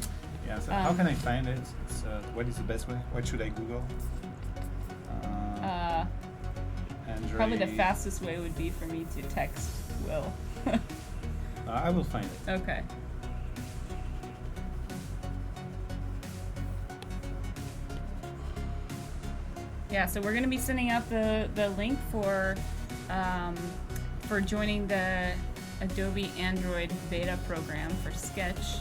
Yeah, so how can I find it? It's, what is the best way? What should I Google? Android. Probably the fastest way would be for me to text Will. I will find it. Okay. Yeah, so we're going to be sending out the link for joining the Adobe Android beta program for Sketch.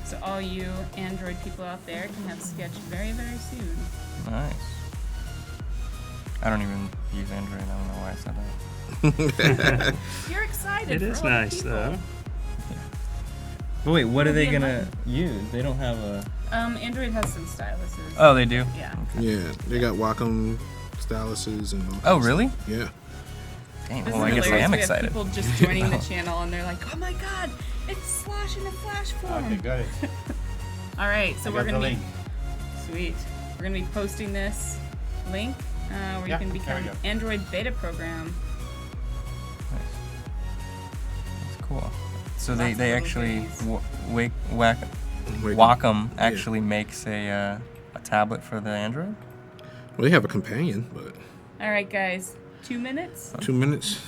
So all you Android people out there can have Sketch very, very soon. Nice. I don't even use Android. I don't know why I said that. You're excited. It for is all the nice people. though. But wait, what are It'll they be a gonna use? They don't have a. Android has some styluses. Oh, they do. Yeah. Yeah, they got Wacom styluses and all. Oh, really? Yeah. Dang, This well, is I guess I hilarious. am We have excited. people just joining the channel and they're like, "Oh my God, it's Slash in a Flash form." Okay, got it. All right, so I we're got gonna the be link. sweet. We're gonna be posting this link where you Yeah, can there we become go. Android beta program. That's cool. So Lots of they little actually goodies. Wacom actually makes a tablet for the Android. Well, they have a companion, but All right, guys, 2 minutes. 2 minutes.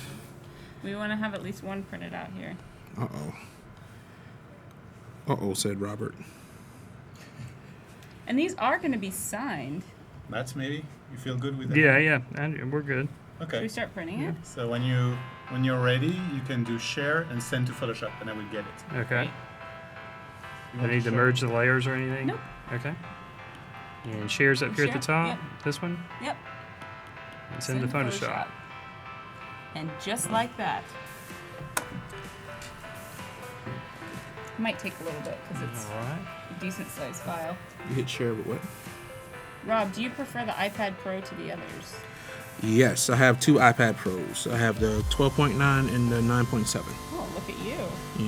We want to have at least one printed out here. Said Robert. And these are going to be signed. That's maybe? You feel good with that? Yeah, and we're good. Should Okay. we start printing it? So when you're ready, you can do share and send to Photoshop, and I will get it. Okay. You I want need to share? merge the layers or anything? Nope. Okay. And shares up here at the Share, top. yep. This one. Yep. And send to Photoshop. And just like that. Might take a little bit because it's All right. a decent sized file. You hit share with what? Rob, do you prefer the iPad Pro to the others? Yes, I have 2 iPad Pros. I have the 12.9 and the 9.7. Oh, look at you.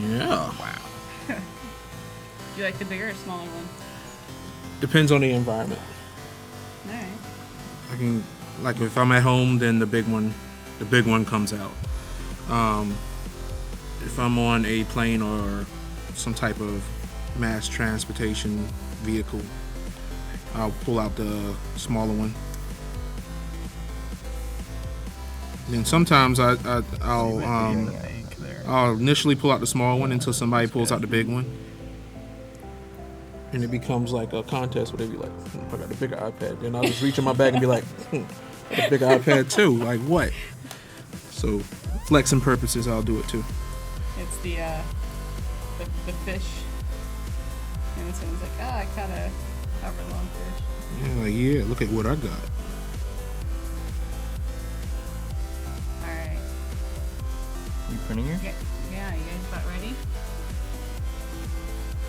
Yeah. Wow. Do you like the bigger or smaller one? Depends on the environment. All right. I can, like, if I'm at home, then the big one comes out. If I'm on a plane or some type of mass transportation vehicle, I'll pull out the smaller one. Then sometimes I'll initially pull out the small one until somebody pulls out the big one. And it becomes like a contest where they be like, I got the bigger iPad. Then I'll just reach in my bag and be like, I got the bigger iPad too. Like what? So flexing purposes, I'll do it too. It's the fish. And this one's like, I caught a however long fish. Yeah, like, yeah, look at what I got. All right. You printing here? Yeah, you guys about ready?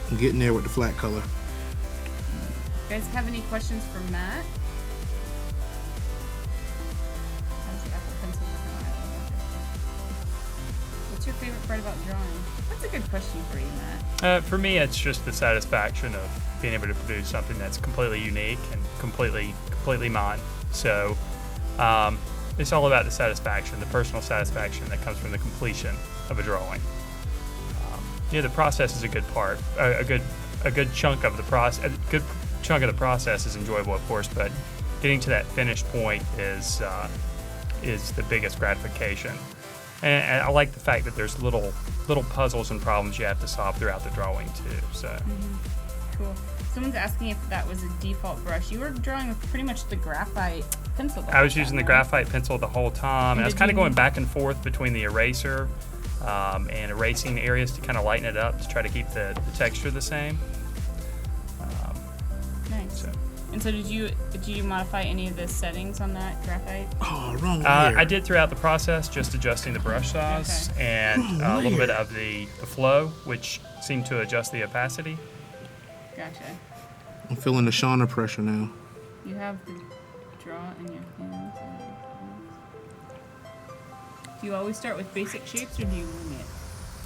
I'm getting there with the flat color. You guys have any questions for Matt? How's the Apple Pencil working on it? What's your favorite part about drawing? That's a good question for you, Matt. For me, it's just the satisfaction of being able to produce something that's completely unique and completely mine. So it's all about the satisfaction, the personal satisfaction that comes from the completion of a drawing. The process is a good part. A good chunk of the process. A good chunk of the process is enjoyable, of course, but getting to that finished point is the biggest gratification. And I like the fact that there's little puzzles and problems you have to solve throughout the drawing too. So Cool. Someone's asking if that was a default brush. You were drawing with pretty much the graphite pencil. I was using the graphite pencil the whole time, and I was did kind of you- going back and forth between the eraser and erasing areas to kind of lighten it up to try to keep the texture the same. Nice. So. And so did you modify any of the settings on that graphite? Oh, wrong I layer. did throughout the process, just adjusting the brush size and a little bit of the flow, which seemed to adjust the opacity. Gotcha. I'm feeling the Shauna pressure now. You have the draw in your hands. Do you always start with basic shapes, or do you wing it?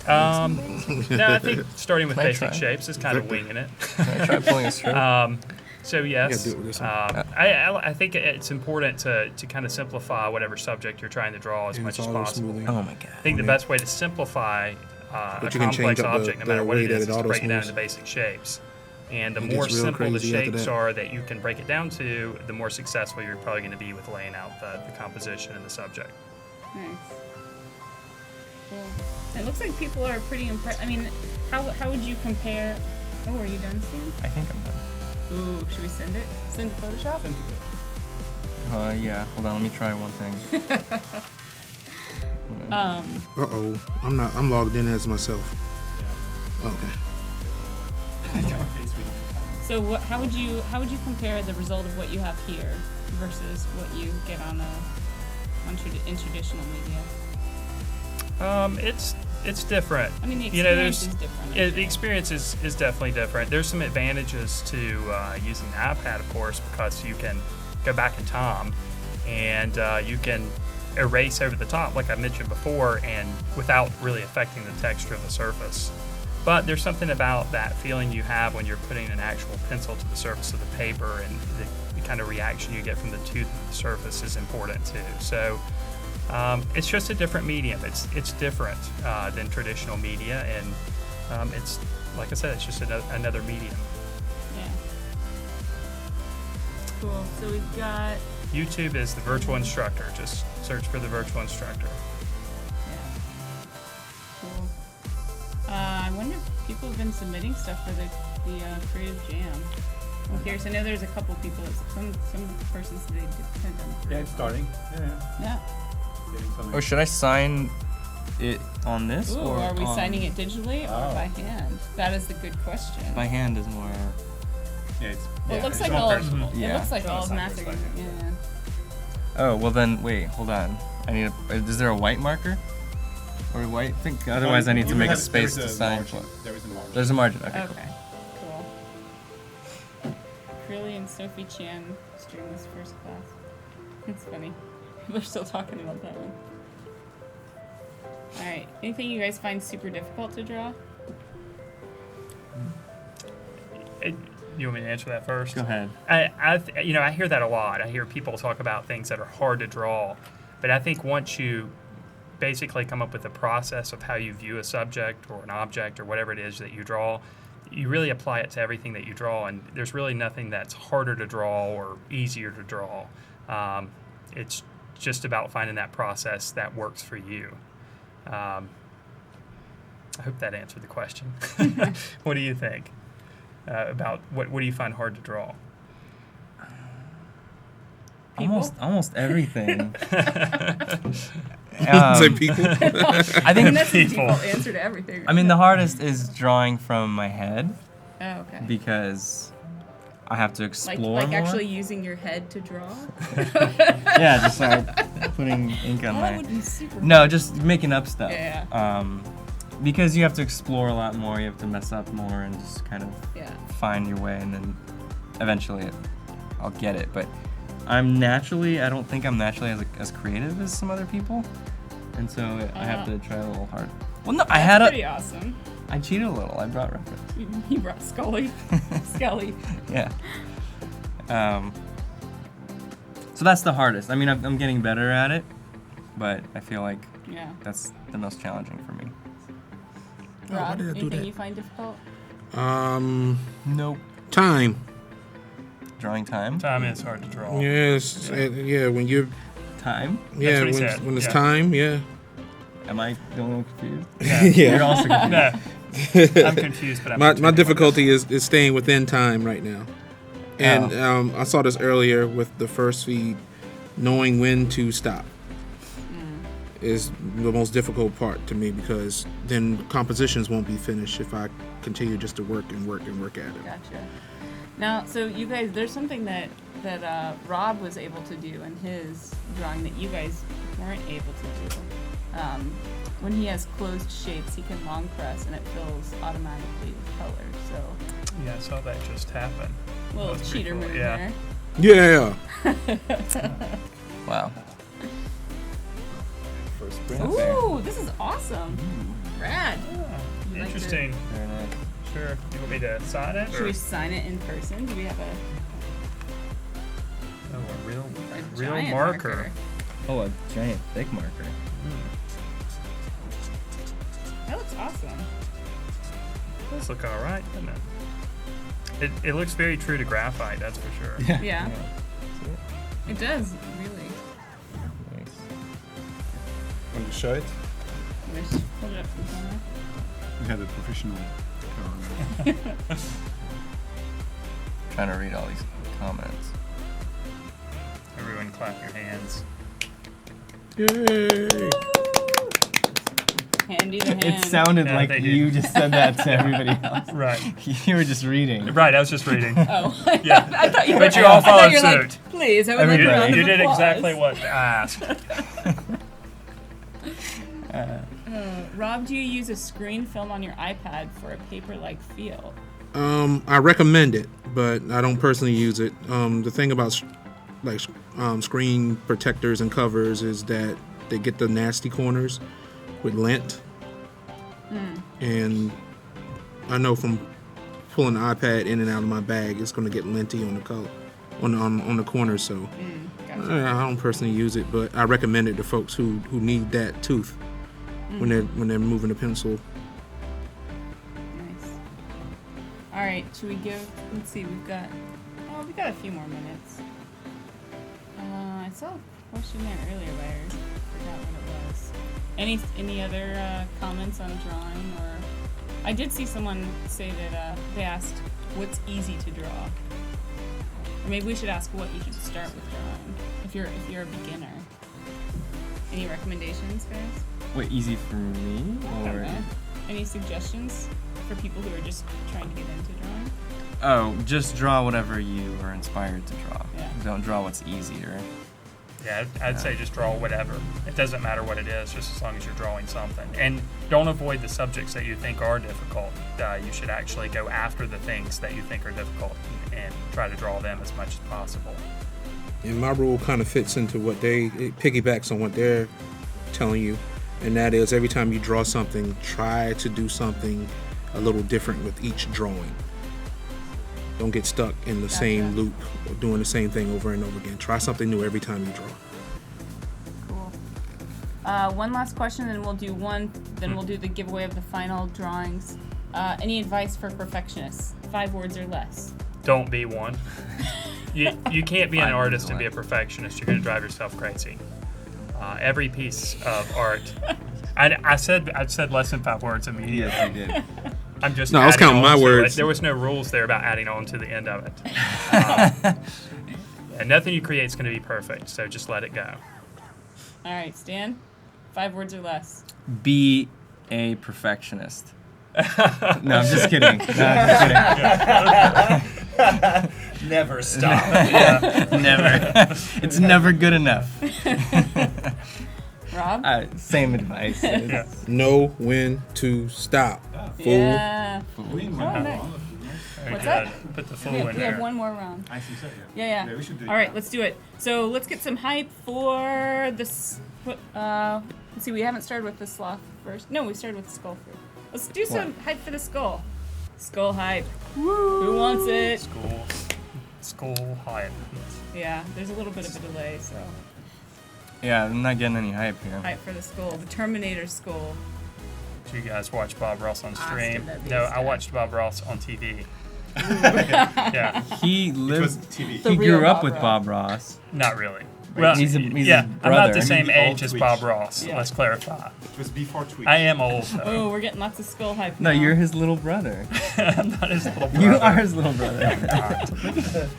No, I think starting with Can I basic try? shapes is kind of winging it. Can I try pulling a stroke? So yes, do it with this one. I think it's important to kind of simplify whatever subject you're trying to draw as And much it's as auto possible. smoothing. Oh my god. I think the best way to simplify a But you can change complex up the- object, no the matter what way it that is it to auto break it down smooths. into basic shapes. And the It more gets real simple the crazy after shapes that. are that you can break it down to, the more successful you're probably going to be with laying out the composition and the subject. Nice. Cool. It looks like people are pretty impressed. I mean, how would you compare? Oh, are you done, Stan? I think I'm done. Ooh, should we send it? Send to Photoshop? Yeah. Hold on. Let me try one thing. Uh-oh. I'm logged in as myself. Okay. So how would you compare the result of what you have here versus what you get in traditional media? It's different. I mean, the You know, experience is different. I the think. experience is definitely different. There's some advantages to using the iPad, of course, because you can go back in time and you can erase over the top, like I mentioned before, and without really affecting the texture of the surface. But there's something about that feeling you have when you're putting an actual pencil to the surface of the paper, and the kind of reaction you get from the tooth of the surface is important too. So it's just a different medium. It's different than traditional media, and it's, like I said, it's just another medium. Yeah. Cool. So we've got. YouTube is the virtual instructor. Just search for the virtual instructor. Yeah. Cool. I wonder if people have been submitting stuff for the Creative Jam. I'm curious. I know there's a couple people. Some persons they depend on. Yeah, it's starting. Yeah. Getting some Oh, should I sign it on this Ooh, or are we on- signing it digitally or Oh. by hand? That is the good question. My hand is more. Yeah, it's. Well, it looks it's like more all. personal. It Yeah. looks like It's all not of a Master. sacrifice. Yeah. Oh well, then wait, hold on. I need. Is there a white marker? Or a white thing? Otherwise, I need to You make a have- space there's to a sign margin. for. There is a margin. There's a margin. Okay. Okay. Cool. Curly and Sophie Chan during this first class. It's funny. They're still talking about that one. All right. Anything you guys find super difficult to draw? You want me to answer that first? Go ahead. I hear that a lot. I hear people talk about things that are hard to draw, but I think once you basically come up with a process of how you view a subject or an object or whatever it is that you draw, you really apply it to everything that you draw, and there's really nothing that's harder to draw or easier to draw. It's just about finding that process that works for you. I hope that answered the question. What do you think? About what do you find hard to draw? People? Almost everything. Say people. I I mean, think that's the people. default answer to everything. I mean the hardest is drawing from my head Oh, okay. because I have to Like explore more. actually using your head to draw. Yeah, just like putting ink on Oh, my. that would be super. No, just making up stuff. Yeah. Because you have to explore a lot more. You have to mess up more and just kind of Yeah. find your way, and then eventually I'll get it. But I don't think I'm naturally as creative as some other people, and so I have to try a little hard. Well, no, I had That's pretty awesome. I cheated a little. I brought reference. You brought Scully. Scully. Yeah. So that's the hardest. I mean, I'm getting better at it, but I feel like Yeah. that's the most challenging for me. Oh, why Rob, did I do anything that? you find difficult? Nope. Time. Drawing time. Time is hard to draw. Yes. Yeah. When you're. Time. Yeah. what he When, said. when it's Yeah. time. Yeah. Am I the only one confused? Yeah. You're also confused. No, I'm confused, but I'm My continuing. difficulty is staying within time right now. And I saw this earlier with the first feed, knowing when to stop. is the most difficult part to me, because then compositions won't be finished if I continue just to work at it. Gotcha. Now, so you guys, there's something that Rob was able to do in his drawing that you guys weren't able to do. When he has closed shapes, he can long press and it fills automatically with color. So Yeah, I saw that just happen. little That's pretty cheater cool, move yeah. there. Yeah. Wow. First print. Ooh, this is awesome. Rad. Yeah, You like interesting. Very nice. Sure. You want me to sign it? Should Or? we sign it in person? Do we have Oh, a real a real giant marker. Oh, a giant thick marker. That looks awesome. Does look all right, doesn't it? It looks very true to graphite, that's for sure. Yeah. It does, really. Nice. Want to show it? Wish. Hold it up to the camera. We had a professional camera. Trying to read all these comments. Everyone clap your hands. Yay. Handy to hand. It sounded Yeah, like they you did. just said that to everybody else. Right. You were just reading. Right, I was just reading. Oh. Yeah. I thought you were. But you all I thought followed you were like, suit. please, I would like a Everybody. round of You did applause. exactly what I asked. Rob, do you use a screen film on your iPad for a paper-like feel? I recommend it, but I don't personally use it. The thing about screen protectors and covers is that they get the nasty corners with lint. And I know from pulling the iPad in and out of my bag, it's going to get linty on the color, on the corners. So Gotcha. I don't personally use it, but I recommend it to folks who need that tooth when they're moving the pencil. Nice. All right, should we give? Let's see. We got a few more minutes. I saw a question there earlier, but I forgot what it was. Any other comments on drawing? Or I did see someone say that they asked what's easy to draw. Or maybe we should ask what you should start with drawing if you're a beginner. Any recommendations, guys? Wait, easy for me? I don't Or know. Any suggestions for people who are just trying to get into drawing? oh, just draw whatever you are inspired to draw. Yeah. Don't draw what's easier. Yeah, I'd say just draw whatever. It doesn't matter what it is, just as long as you're drawing something. And don't avoid the subjects that you think are difficult. You should actually go after the things that you think are difficult and try to draw them as much as possible. And my rule kind of fits into it piggybacks on what they're telling you. And that is, every time you draw something, try to do something a little different with each drawing. Don't get stuck in the same loop or doing the same thing over and over again. Try something new every time you draw. Cool. One last question, then we'll do the giveaway of the final drawings. Any advice for perfectionists? 5 words or less. Don't be one. You can't be an 5 artist words and be a perfectionist. You're going to drive yourself crazy. Every piece of art. I said less than 5 words immediately. Yes, you did. I'm just. No, I was adding counting on my to words. it. There was no rules there about adding on to the end of it. And nothing you create is going to be perfect. So just let it go. All right, Stan. 5 words or less. Be a perfectionist. No, I'm just kidding. No, I'm just kidding. Never stop. Never. It's never good enough. Rob. Same advice. Yeah. Know when to stop. Fool. Yeah. We Oh, might nice. have Very What's good. that? Put the full We in have there. one more round. I think so, Yeah. Yeah, we should do it. All right, let's do it. So let's get some hype for this. Let's see. We haven't started with the sloth first. No, we started with the skull first. Let's do some hype for the skull. Skull hype. Who wants it? School hype. Yeah, there's a little bit of a delay, so Yeah, I'm not getting any hype here. hype for the skull. The Terminator skull. Did you guys watch Bob Ross on stream? Oscar the No, I Beaster. watched Bob Ross on TV. Yeah, He It was lived. TV. The He real grew up Bob with Ross. Bob Ross. not really. He's his yeah, I'm not brother. the same The age old as Twitch. Bob Ross. Yeah. Let's clarify. It was before Twitch. I am old, though. Oh, we're getting lots of skull hype. No, now. you're his little brother. I'm not his little brother. You are his little brother.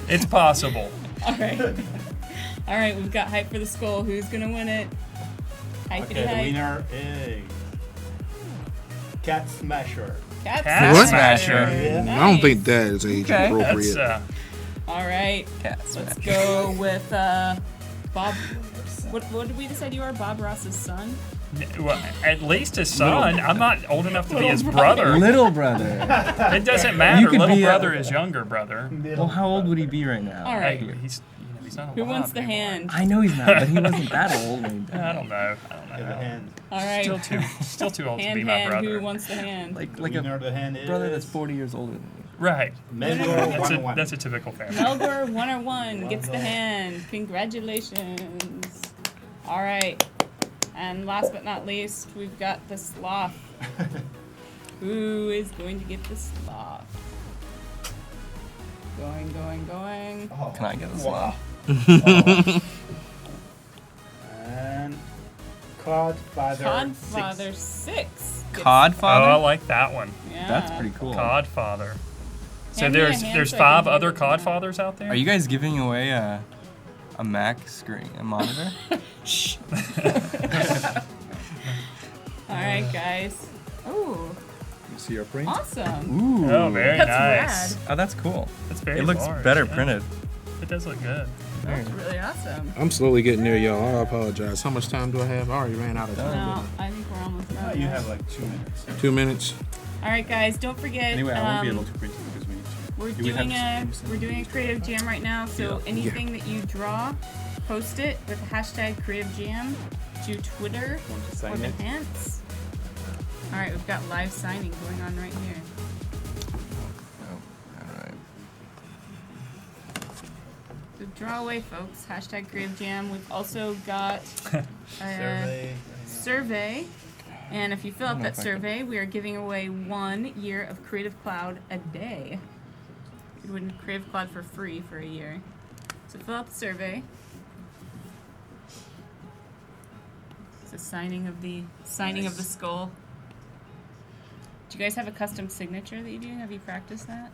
It's possible. All right. All right, we've got hype for the skull. Who's gonna win it? Hypey Okay, the hype. winner is Cat Smasher. Cat Cat Smasher. Smasher. Nice. I don't think that is age Okay. appropriate. That's All right. Cat Let's Smasher. go with Bob. What did we decide you are? Bob Ross's son? well, at least his son. I'm not old enough to be his brother. Little brother. It doesn't matter. could Little be a- brother is younger brother. Well, how old would he be right now? All right. Hey, he's not Who alive wants the anymore. hand? I know he's not, but he wasn't that old. when he died. I don't know. Okay, the hand. All right. Still too old to be hand, my hand. brother. Who wants the hand? Like The like winner a of the hand is brother that's 40 years older than me. Right. Melgor That's 101. a typical family. Melgor 101 gets the hand. Congratulations. All right. And last but not least, we've got the sloth. Who is going to get the sloth? Going, going, going. Oh, Can I get this wow. one? And Codfather. Codfather 6. gets- Oh, I Codfather? like that one. Yeah. That's pretty cool. Codfather. So Hand me a there's hand so I 5 can other do it. Codfathers out there. Are you guys giving away a Mac screen, a monitor? Shh. All right, guys. Ooh, You see our print? awesome. Ooh. Oh, very That's nice. rad. Oh, that's cool. That's very It looks large, better yeah. printed. It does look good. That's really awesome. I'm slowly getting there, y'all. I apologize. How much time do I have? I already ran out of time. No, I think we're almost done. You have like 2 minutes. 2 minutes. All right, guys. Don't forget. Anyway, I won't be able to print it because we need to. We're You would have to doing a creative jam right now. So Yeah. anything that you draw, post it with hashtag creative jam to Twitter Want to or sign it? Behance. All right, we've got live signing going on right here. Oh, alright. So draw away, folks. Hashtag creative jam. We've also got a survey. And if you fill out know that if I can- survey, we are giving away 1 year of Creative Cloud a day. You would win Creative Cloud for free for a year. So fill out the survey. It's a signing of the skull. Do you guys have a custom signature that you do? Have you practiced that?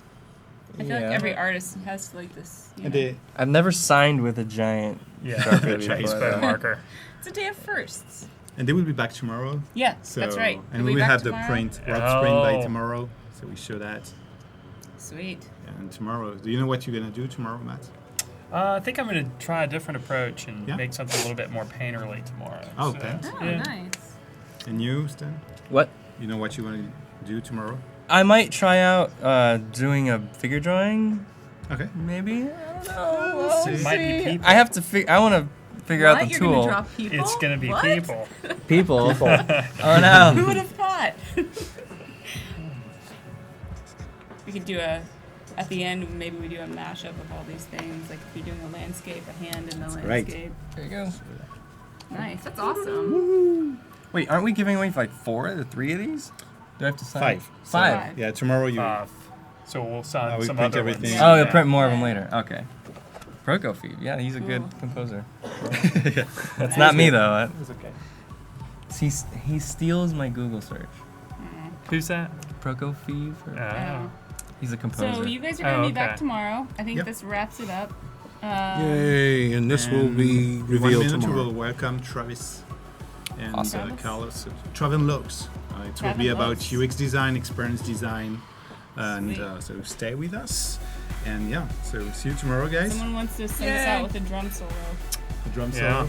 I feel like Yeah. every artist has like this. You And know. they, I've never signed with a giant Yeah. Sharpie Chinese before, foam though. marker. It's a day of firsts. And they will be back tomorrow. Yeah, So, that's right. And You'll we be will back have tomorrow? the print, rough print by Oh. tomorrow. So we show that. Sweet. And tomorrow, do you know what you're gonna do tomorrow, Matt? I think I'm going to try a different approach and Yeah. make something a little bit more painterly tomorrow. Okay. So, Oh, yeah. nice. And you, Stan? What? You know what you want to do tomorrow? I might try out doing a figure drawing, Okay. maybe. I don't know. see. Might be people. I have to I want to figure out What? the You're tool. gonna draw people? It's going to be What? people. People. Oh Who no. would have thought? We could do at the end, maybe we do a mashup of all these things. Like if you're doing a landscape, a hand in the right. landscape. There you go. Nice. That's awesome. Wait, aren't we giving away like 4 or 3 of these? Do I have to sign? 5. 5. Yeah, tomorrow you. So we'll sign we some print other everything. ones. Oh, Yeah. you'll print more of them later. Okay. Proko feed. Yeah, he's a good Cool. composer. That's not me though. It's okay. He steals my Google search. Who's that? Proko feed. Yeah. He's a composer. So you guys are gonna Oh, be back okay. tomorrow. I think Yep. this wraps it up. Yay! And this will be In 1 revealed minute tomorrow. we will welcome Travis and Awesome. Carlos. Travel Logs. It will be Travel about Logs. UX design, experience design, and Sweet. so stay with us. And yeah, so see you tomorrow, guys. Someone wants to sing us out with a drum solo. A drum Yeah. solo.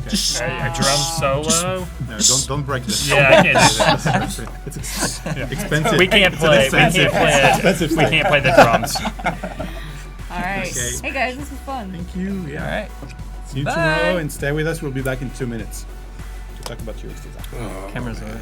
Okay. A drum solo? No, don't break this. Yeah, I can't do that. It's expensive. We can't It's an play. We expensive- can't play it. expensive We thing. can't play the drums. All right. Okay. Hey guys, this was fun. Thank you. Yeah. All right. See you Bye. tomorrow and stay with us. We'll be back in 2 minutes to talk about UX design. Cameras are.